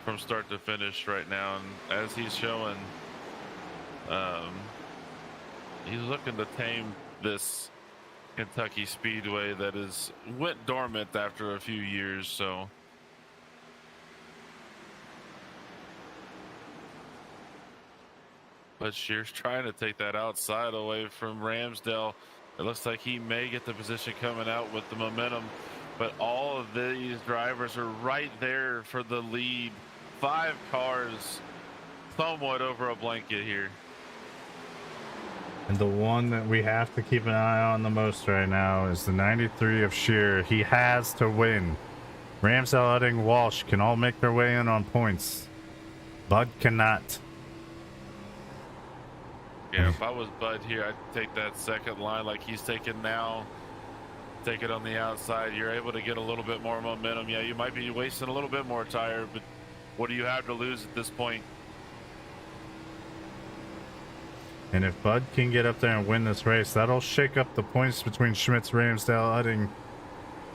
from start to finish right now, and as he's showing, he's looking to tame this Kentucky Speedway that went dormant after a few years. So but Shear's trying to take that outside away from Ramsdale. It looks like he may get the position coming out with the momentum, but all of these drivers are right there for the lead. 5 cars somewhat over a blanket here. And the one that we have to keep an eye on the most right now is the 93 of Shearer. He has to win. Ramsdale, Utting, Walsh can all make their way in on points. Bud cannot. Yeah, if I was Bud here, I'd take that second line like he's taking now. Take it on the outside. You're able to get a little bit more momentum. Yeah, you might be wasting a little bit more tire, but what do you have to lose at this point? And if Bud can get up there and win this race, that'll shake up the points between Schmitz, Ramsdale,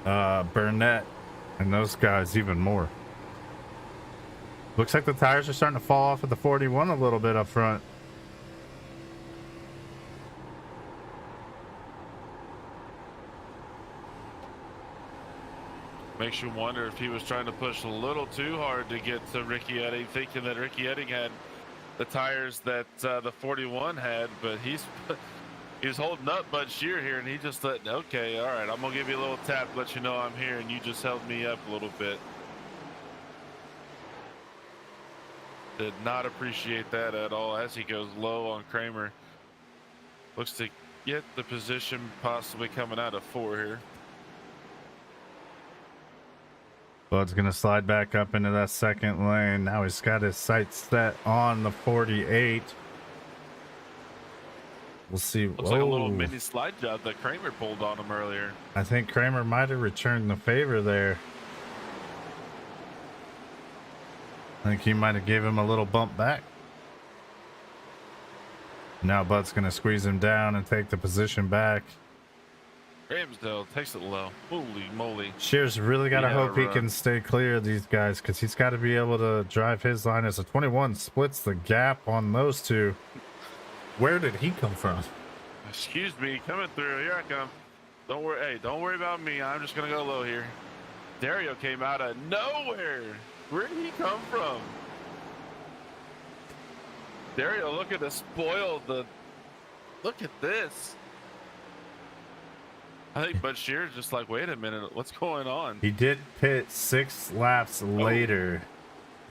Utting, Burnett, and those guys even more. Looks like the tires are starting to fall off at the 41 a little bit up front. Makes you wonder if he was trying to push a little too hard to get to Ricky Edding, thinking that Ricky Edding had the tires that the 41 had, but he's holding up Bud Shear here, and he just let, okay, all right, I'm gonna give you a little tap, let you know I'm here, and you just held me up a little bit. Did not appreciate that at all as he goes low on Kramer. Looks to get the position possibly coming out of 4 here. Bud's gonna slide back up into that second lane. Now he's got his sights set on the 48. We'll see. Looks like a little mini slide job that Kramer pulled on him earlier. I think Kramer might have returned the favor there. I think he might have gave him a little bump back. Now Bud's gonna squeeze him down and take the position back. Ramsdale takes it low. Holy moly. Shears really got to hope he run. can stay clear of these guys, because he's got to be able to drive his line as a 21 splits the gap on those two. Where did he come from? Excuse me, coming through. Here I come. Don't worry. Hey, don't worry about me. I'm just going to go low here. Dario came out of nowhere. Where did he come from? Dario looking to spoil the... Look at this. I think Bud Shear's just like, wait a minute, what's going on? He did pit 6 laps later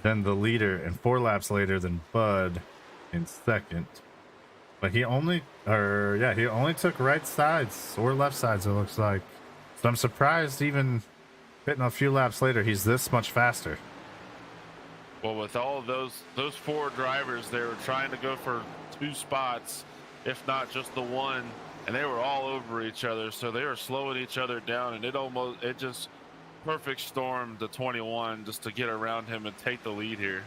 than the leader and 4 laps later than Bud in second. But he only took right sides or left sides, it looks like. So I'm surprised even pitting a few laps later, he's this much faster. Well, with all of those 4 drivers, they were trying to go for 2 spots, if not just the one. And they were all over each other, so they were slowing each other down, and it just perfect stormed the 21 just to get around him and take the lead here.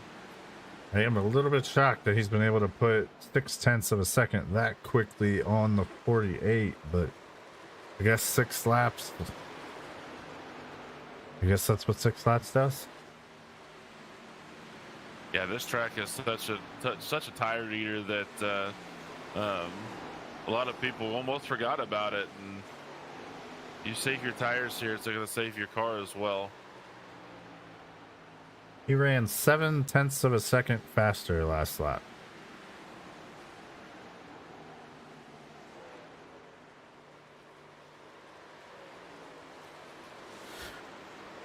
I am a little bit shocked that he's been able to put 0.6 of a second that quickly on the 48, but I guess 6 laps. I guess that's what 6 laps does. Yeah, this track is such a tire eater that a lot of people almost forgot about it, and you save your tires here, it's going to save your car as well. He ran 0.7 of a second faster last lap.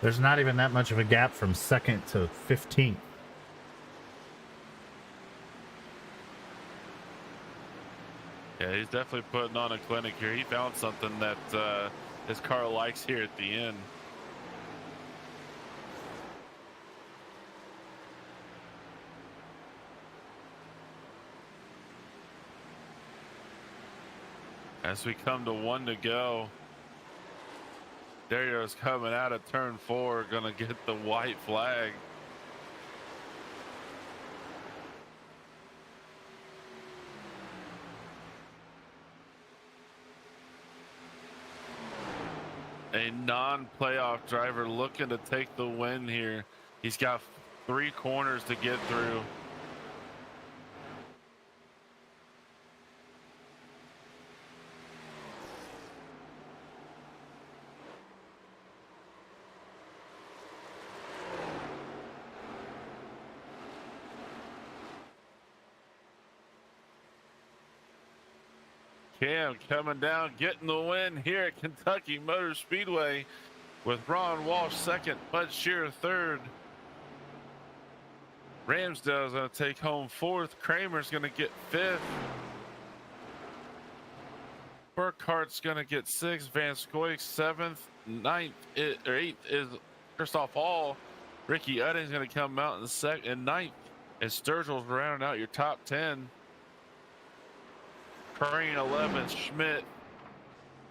There's not even that much of a gap from second to 15th. Yeah, he's definitely putting on a clinic here. He found something that his car likes here at the end. As we come to 1 to go, Dario's coming out of turn 4, gonna get the white flag. A non-playoff driver looking to take the win here. He's got 3 corners to get through. Cam coming down, getting the win here at Kentucky Motor Speedway with Ron Walsh second, Bud Shear third. Ramsdale's going to take home 4th. Kramer's going to get 5th. Burkhart's going to get 6th. Van Scoyk 7th. 8th is Christoph Hall. Ricky Edding's going to come out in 9th. And Sturgill's rounding out your top 10. Crane 11th. Schmidt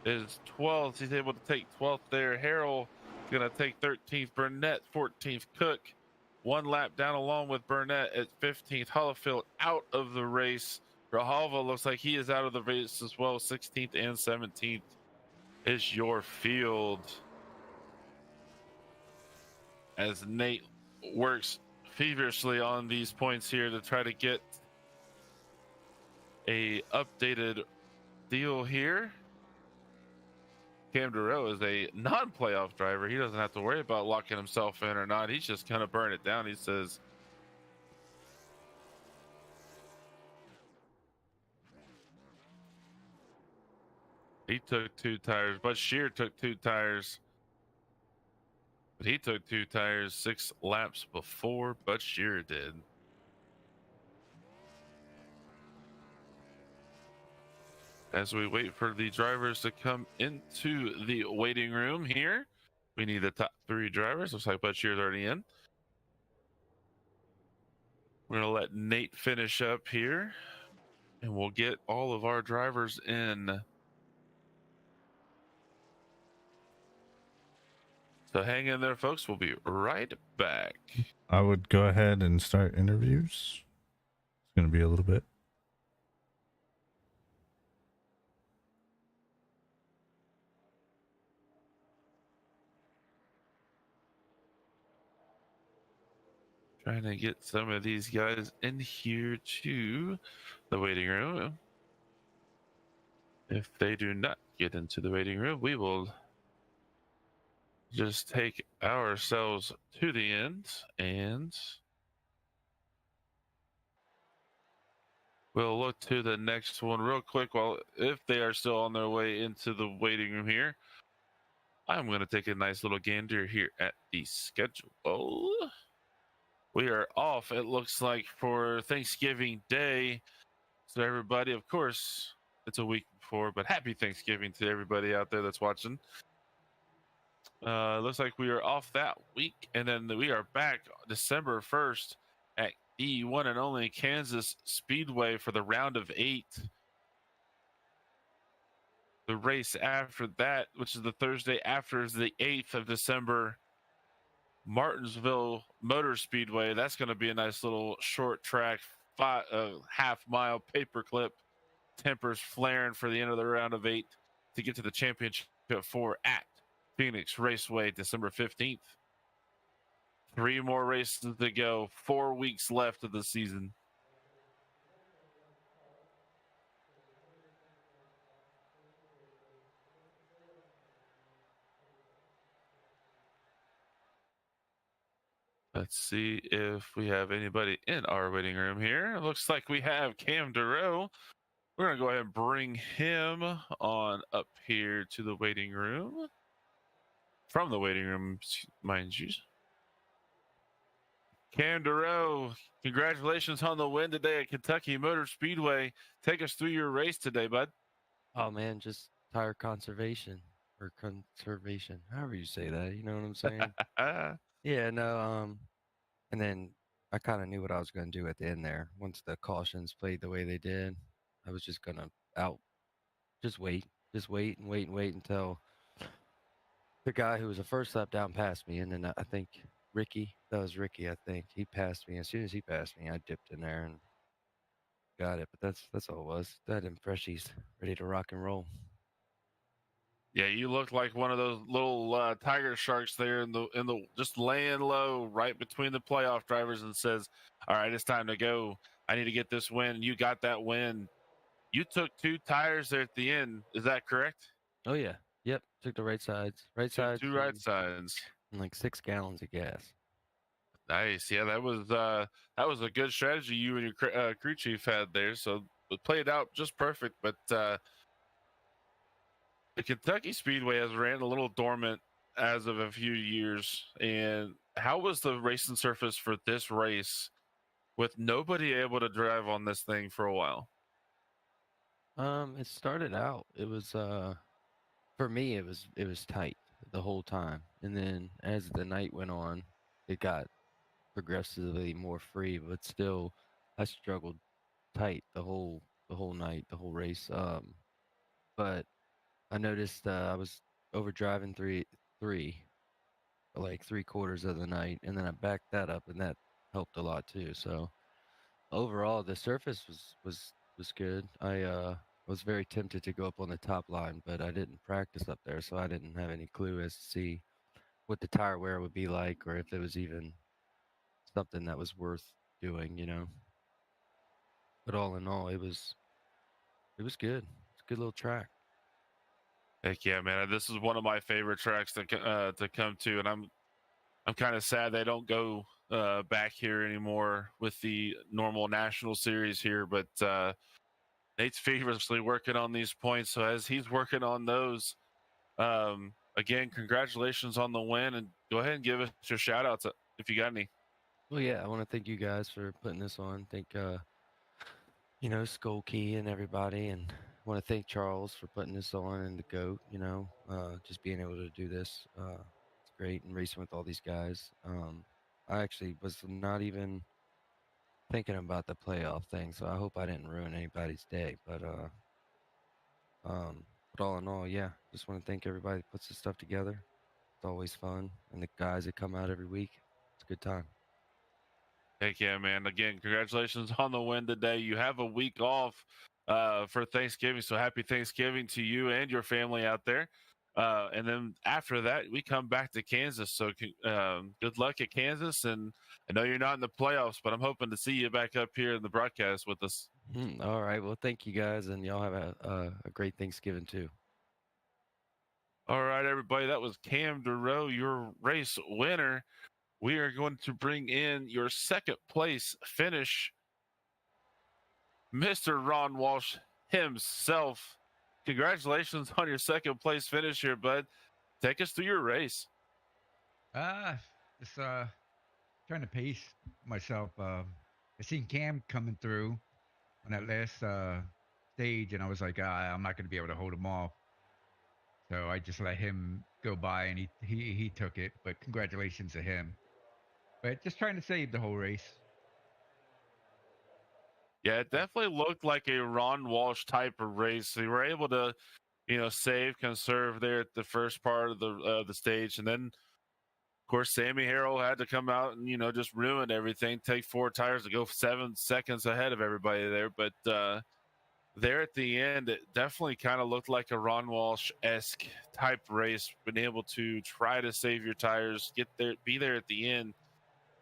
is 12th. He's able to take 12th there. Harrell is going to take 13th. Burnett 14th. Cook 1 lap down along with Burnett at 15th. Hollifield out of the race. Grijalva looks like he is out of the race as well. 16th and 17th is your field. As Nate works feverishly on these points here to try to get a updated deal here. Cam Durrell is a non-playoff driver. He doesn't have to worry about locking himself in or not. He's just gonna burn it down. He says, he took 2 tires. But Shear took 2 tires. But he took 2 tires 6 laps before Bud Shear did. As we wait for the drivers to come into the waiting room here, we need the top 3 drivers. Looks like Bud Shear's already in. We're going to let Nate finish up here, and we'll get all of our drivers in. So hang in there, folks. We'll be right back. I would go ahead and start interviews. It's going to be a little bit. Trying to get some of these guys in here to the waiting room. If they do not get into the waiting room, we will just take ourselves to the end and we'll look to the next one real quick. While if they are still on their way into the waiting room here, I'm going to take a nice little gander here at the schedule. We are off, it looks like, for Thanksgiving Day. So everybody, of course, it's a week before, but happy Thanksgiving to everybody out there that's watching. Looks like we are off that week, and then we are back December 1st at the one and only Kansas Speedway for the round of 8. The race after that, which is the Thursday after, is the 8th of December, Martinsville Motor Speedway. That's going to be a nice little short track, half-mile paperclip. Tempers flaring for the end of the round of 8 to get to the championship 4 at Phoenix Raceway, December 15th. 3 more races to go. 4 weeks left of the season. Let's see if we have anybody in our waiting room here. It looks like we have Cam Durrell. We're going to go ahead and bring him on up here to the waiting room. From the waiting room, mind you. Cam Durrell, congratulations on the win today at Kentucky Motor Speedway. Take us through your race today, bud. Oh man, just tire conservation or conservation, however you say that. You know what I'm saying? Yeah, no. And then I kind of knew what I was going to do at the end there. Once the cautions played the way they did, I was just gonna just wait and wait and wait until the guy who was the first lap down passed me, and then I think Ricky, that was Ricky, I think he passed me. As soon as he passed me, I dipped in there and got it. But that's all it was. That and Freshies ready to rock and roll. Yeah, you look like one of those little tiger sharks there in the just laying low right between the playoff drivers and says, "All right, it's time to go. I need to get this win." You got that win. You took 2 tires there at the end. Is that correct? Oh yeah, yep. Took the right sides, Two right sides. and like 6 gallons of gas. Nice. Yeah, that was a good strategy you and your crew chief had there. So it played out just perfect. But the Kentucky Speedway has ran a little dormant as of a few years. And how was the racing surface for this race with nobody able to drive on this thing for a while? It started out. It was for me. It was tight the whole time, and then as the night went on, it got progressively more free. But still, I struggled tight the whole night, the whole race. But I noticed I was overdriving three, like 3/4 of the night, and then I backed that up, and that helped a lot too. So overall, the surface was good. I was very tempted to go up on the top line, but I didn't practice up there, so I didn't have any clue as to see what the tire wear would be like, or if it was even something that was worth doing. But all in all, it was good. It's a good little track. Heck yeah, man! This is one of my favorite tracks to come to, and I'm kind of sad they don't go back here anymore with the normal national series here. But Nate's feverishly working on these points, so as he's working on those, again, congratulations on the win, and go ahead and give us your shout outs if you got any. Well, yeah, I want to thank you guys for putting this on. Thank Skull Key and everybody, and I want to thank Charles for putting this on and the GOAT. Just being able to do this, it's great, and racing with all these guys. I actually was not even thinking about the playoff thing, so I hope I didn't ruin anybody's day. But all in all, yeah, just want to thank everybody that puts this stuff together. It's always fun, and the guys that come out every week. It's a good time. Heck yeah, man! Again, congratulations on the win today. You have a week off for Thanksgiving, so happy Thanksgiving to you and your family out there. And then after that, we come back to Kansas. So good luck at Kansas. And I know you're not in the playoffs, but I'm hoping to see you back up here in the broadcast with us. All right. Well, thank you guys, and y'all have a great Thanksgiving too. All right, everybody. That was Cam Duro, your race winner. We are going to bring in your second place finish, Mr. Ron Walsh himself. Congratulations on your second place finish here, bud. Take us through your race. Just trying to pace myself. I seen Cam coming through on that last stage, and I was like, I'm not going to be able to hold him off. So I just let him go by, and he took it. But congratulations to him. But just trying to save the whole race. Yeah, it definitely looked like a Ron Walsh type of race. So you were able to, save, conserve there at the first part of the stage, and then of course Sammy Harrell had to come out and just ruin everything. Take 4 tires to go 7 seconds ahead of everybody there, but there at the end, it definitely kind of looked like a Ron Walsh-esque type race. Been able to try to save your tires, get there, be there at the end.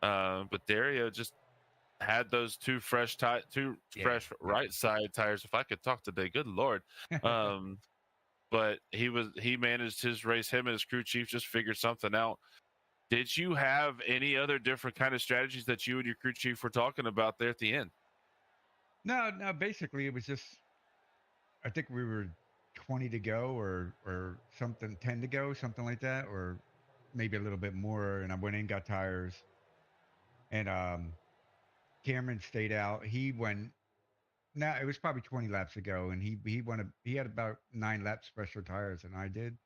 But Dario just had those two fresh right side tires. If I could talk today, good Lord. But he managed his race. Him and his crew chief just figured something out. Did you have any other different kind of strategies that you and your crew chief were talking about there at the end? No. Basically, it was just, I think we were 20 to go or something, 10 to go, something like that, or maybe a little bit more. And I went in, got tires, and Cameron stayed out. He went. No, it was probably 20 laps ago, and he had about 9 laps special tires than I did,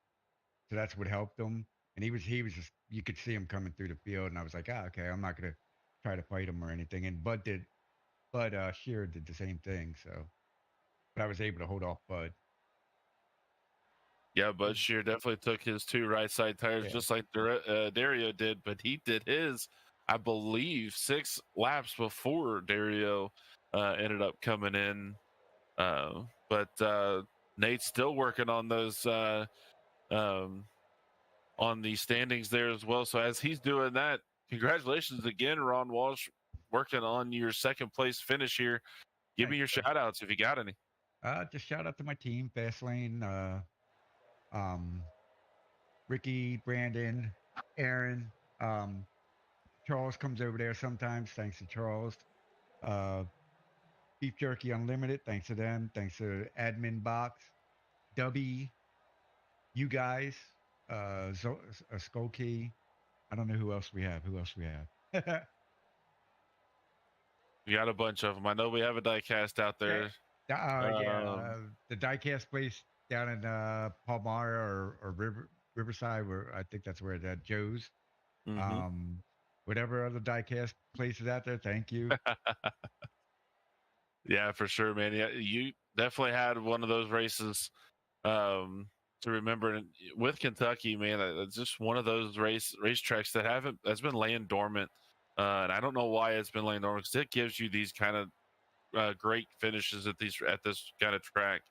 so that's what helped him. And he was just, you could see him coming through the field, and I was like, okay, I'm not gonna try to fight him or anything. And Bud Shearer did the same thing, so but I was able to hold off Bud. Yeah, Bud Shear definitely took his 2 right side tires just like Dario did, but he did his, I believe, 6 laps before Dario ended up coming in. But Nate's still working on those on the standings there as well. So as he's doing that, congratulations again, Ron Walsh, working on your second place finish here. Give me your shout outs if you got any. Just shout out to my team, Fastlane, Ricky, Brandon, Aaron, Charles comes over there sometimes. Thanks to Charles. Beef Jerky Unlimited. Thanks to them. Thanks to Admin Box, Dubby, you guys, Skull Key. I don't know who else we have. We got a bunch of them. I know we have a diecast out there. The diecast place down in Palmyra or Riverside, where I think that's where that Joe's. Mm-hmm. Whatever other diecast places out there, thank you. Yeah, for sure, man. Yeah, you definitely had one of those races to remember. And with Kentucky, man, it's just one of those racetracks that's been laying dormant. And I don't know why it's been laying dormant, because it gives you these kind of great finishes at this kind of track.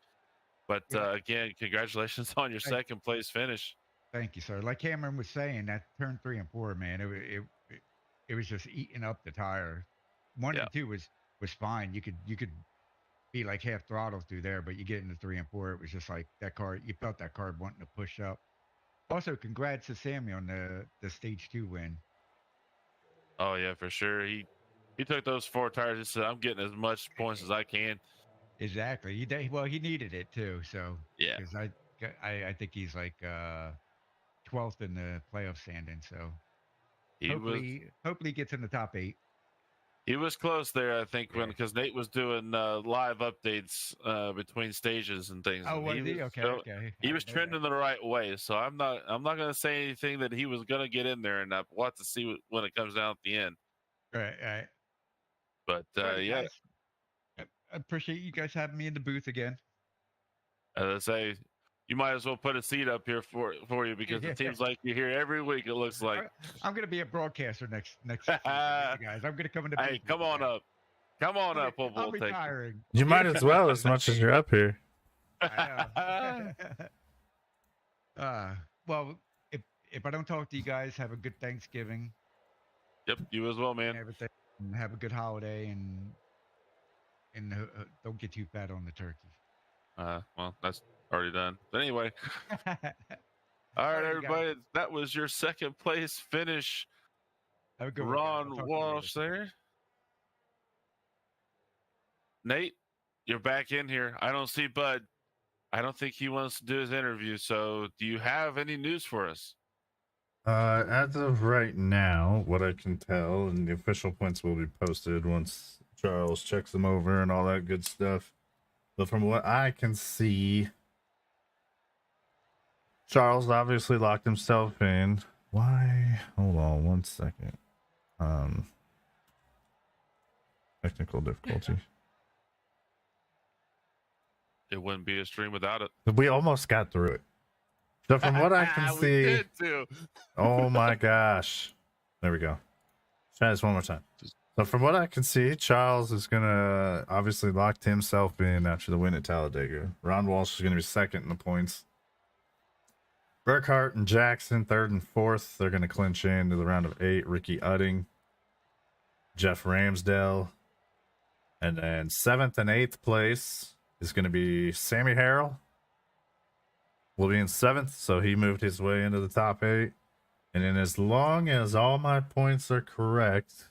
But again, congratulations on your second place finish. Thank you, sir. Like Cameron was saying, that turn 3 and 4, man, it was just eating up the tire. 1 and 2 was fine. You could be like half throttle through there, but you get into 3 and 4, it was just like that car. You felt that car wanting to push up. Also, congrats to Sammy on the stage 2 win. Oh yeah, for sure. He took those 4 tires and said, "I'm getting as much points as I can." Exactly. Well, he needed it too. So Yeah, because I think he's like 12th in the playoff standing. So he was hopefully he gets in the top 8. he was close there. I think when Yeah. because Nate was doing live updates between stages and things, Oh, and was he? Okay, okay. I he was didn't know that. trending the right way. So I'm not gonna say anything that he was gonna get in there, and we'll have to see when it comes down at the end. Right, right. But Alrighty, yeah, guys. I appreciate you guys having me in the booth again. as I say, you might as well put a seat up here for you because it seems like you're here every week. It looks like. I'm gonna be a broadcaster next season with you guys. I'm gonna come in the booth. Hey, with come you on guys. up. Come on I'm, up. I'm We'll take you. retiring. You might as well, as much as you're up here. I know. Well, if I don't talk to you guys, have a good Thanksgiving Yep, you as well, and man. everything, and have a good holiday, and don't get too fat on the turkey. Well, that's already done. But anyway, all right, Alrighty, guys. everybody. That was your second place finish. Have a good one, guys. I'll Ron talk to you later. Walsh there. Nate, you're back in here. I don't see Bud. I don't think he wants to do his interview. So, do you have any news for us? As of right now, what I can tell, and the official points will be posted once Charles checks them over and all that good stuff. But from what I can see, Charles obviously locked himself in. Why? Hold on one second. Technical difficulty. It wouldn't be a stream without it. We almost got through it. So from what I can We see, did too. oh my gosh. There we go. Try this one more time. So from what I can see, Charles is gonna obviously locked himself in after the win at Talladega. Ron Walsh is gonna be second in the points. Burkhart and Jackson, third and fourth. They're gonna clinch into the round of 8. Ricky Utting, Jeff Ramsdale, and then 7th and 8th place is gonna be Sammy Harrell. Will be in 7th, so he moved his way into the top 8. And then as long as all my points are correct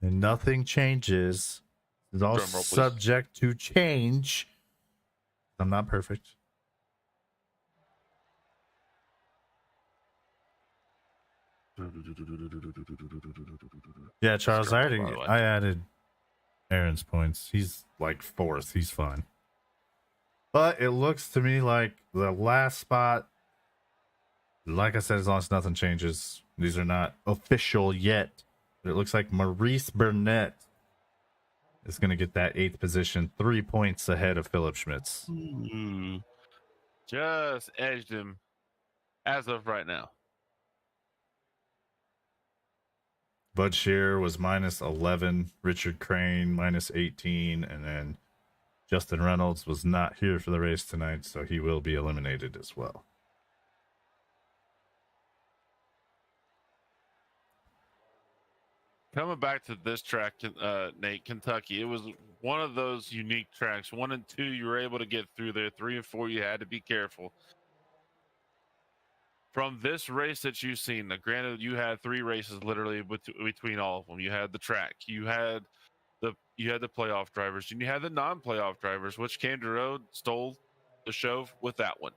and nothing changes, it's all Drum roll, please. subject to change. I'm not perfect. Yeah, Charles, Drum roll, by the way. I added Aaron's points. He's like 4th. He's fine. But it looks to me like the last spot, like I said, as long as nothing changes, these are not official yet. But it looks like Maurice Burnett is going to get that 8th position, 3 points ahead of Philip Schmitz. Ooh. Just edged him as of right now. Bud Shear was minus 11, Richard Crane minus 18, and then Justin Reynolds was not here for the race tonight, so he will be eliminated as well. Coming back to this track, Nate, Kentucky, it was one of those unique tracks. 1 and 2, you were able to get through there. 3 and 4, you had to be careful. From this race that you've seen, now granted, you had 3 races literally between all of them. You had the track, you had the playoff drivers, and you had the non-playoff drivers, which Camden Road stole the show with that one.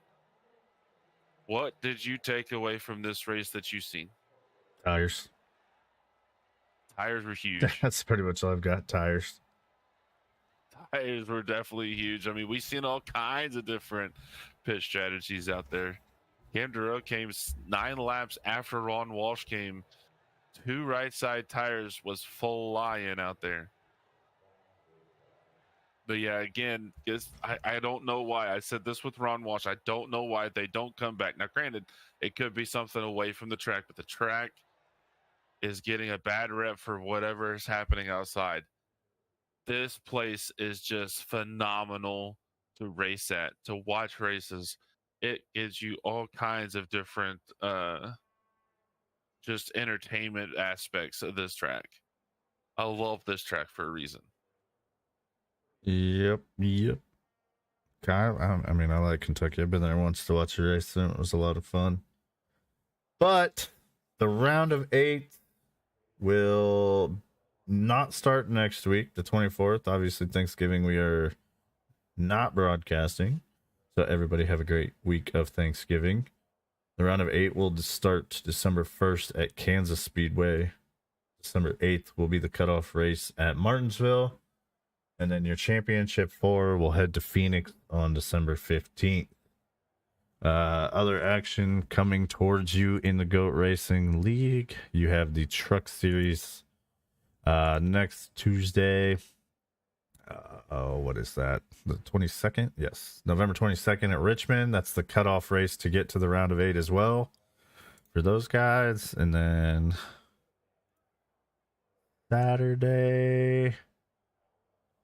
What did you take away from this race that you've seen? Tires. Tires were huge. That's pretty much all I've got. Tires. Tires were definitely huge. I mean, we've seen all kinds of different pit strategies out there. Cam Duro came 9 laps after Ron Walsh came. 2 right side tires was flying out there. But yeah, again, I don't know why. I said this with Ron Walsh. I don't know why they don't come back. Now, granted, it could be something away from the track, but the track is getting a bad rep for whatever is happening outside. This place is just phenomenal to race at, to watch races. It gives you all kinds of different just entertainment aspects of this track. I love this track for a reason. Yep. Kyle, I mean, I like Kentucky. I've been there once to watch a race, and it was a lot of fun. But the round of 8 will not start next week, the 24th. Obviously, Thanksgiving, we are not broadcasting. So everybody have a great week of Thanksgiving. The round of 8 will start December 1st at Kansas Speedway. December 8th will be the cutoff race at Martinsville. And then your championship 4 will head to Phoenix on December 15th. Other action coming towards you in the GOAT Racing League. You have the Truck Series next Tuesday. What is that? The 22nd? Yes. November 22nd at Richmond. That's the cutoff race to get to the round of 8 as well for those guys. And then Saturday,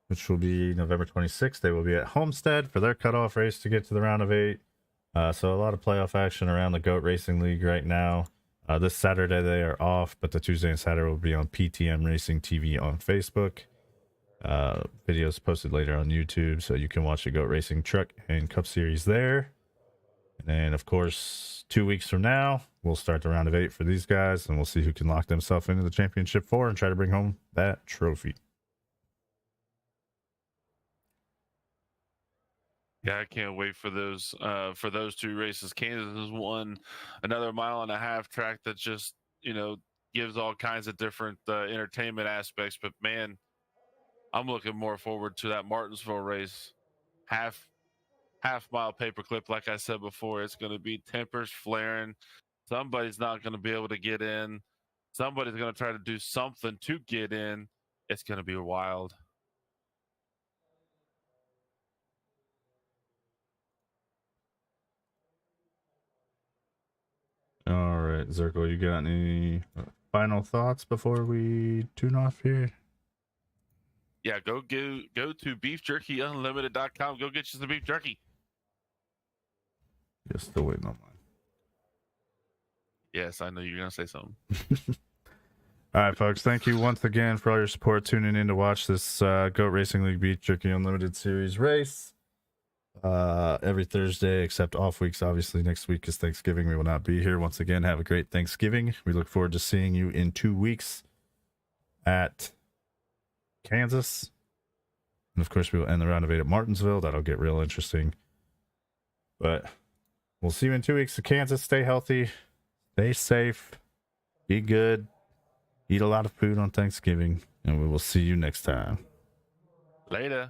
which will be November 26th, they will be at Homestead for their cutoff race to get to the round of 8. So a lot of playoff action around the GOAT Racing League right now. This Saturday they are off, but the Tuesday and Saturday will be on PTM Racing TV on Facebook. Videos posted later on YouTube, so you can watch the GOAT Racing Truck and Cup Series there. And then, of course, 2 weeks from now, we'll start the round of 8 for these guys, and we'll see who can lock themselves into the championship 4 and try to bring home that trophy. Yeah, I can't wait for those 2 races. Kansas has won another 1.5-mile track that just, gives all kinds of different entertainment aspects. But man, I'm looking more forward to that Martinsville race. Half mile paperclip, like I said before. It's going to be tempers flaring. Somebody's not going to be able to get in. Somebody's going to try to do something to get in. It's going to be wild. All right, Zirkle, you got any final thoughts before we tune off here? Yeah, go to beefjerkyunlimited.com. Go get you some beef jerky. You're still waiting on mine. Yes, I know you're going to say something. All right, folks. Thank you once again for all your support tuning in to watch this GOAT Racing League Beef Jerky Unlimited Series race. Every Thursday, except off weeks. Obviously, next week is Thanksgiving. We will not be here. Once again, have a great Thanksgiving. We look forward to seeing you in 2 weeks at Kansas. And of course, we will end the round of 8 at Martinsville. That'll get real interesting. But we'll see you in 2 weeks at Kansas. Stay healthy. Stay safe. Be good. Eat a lot of food on Thanksgiving. And we will see you next time. Later.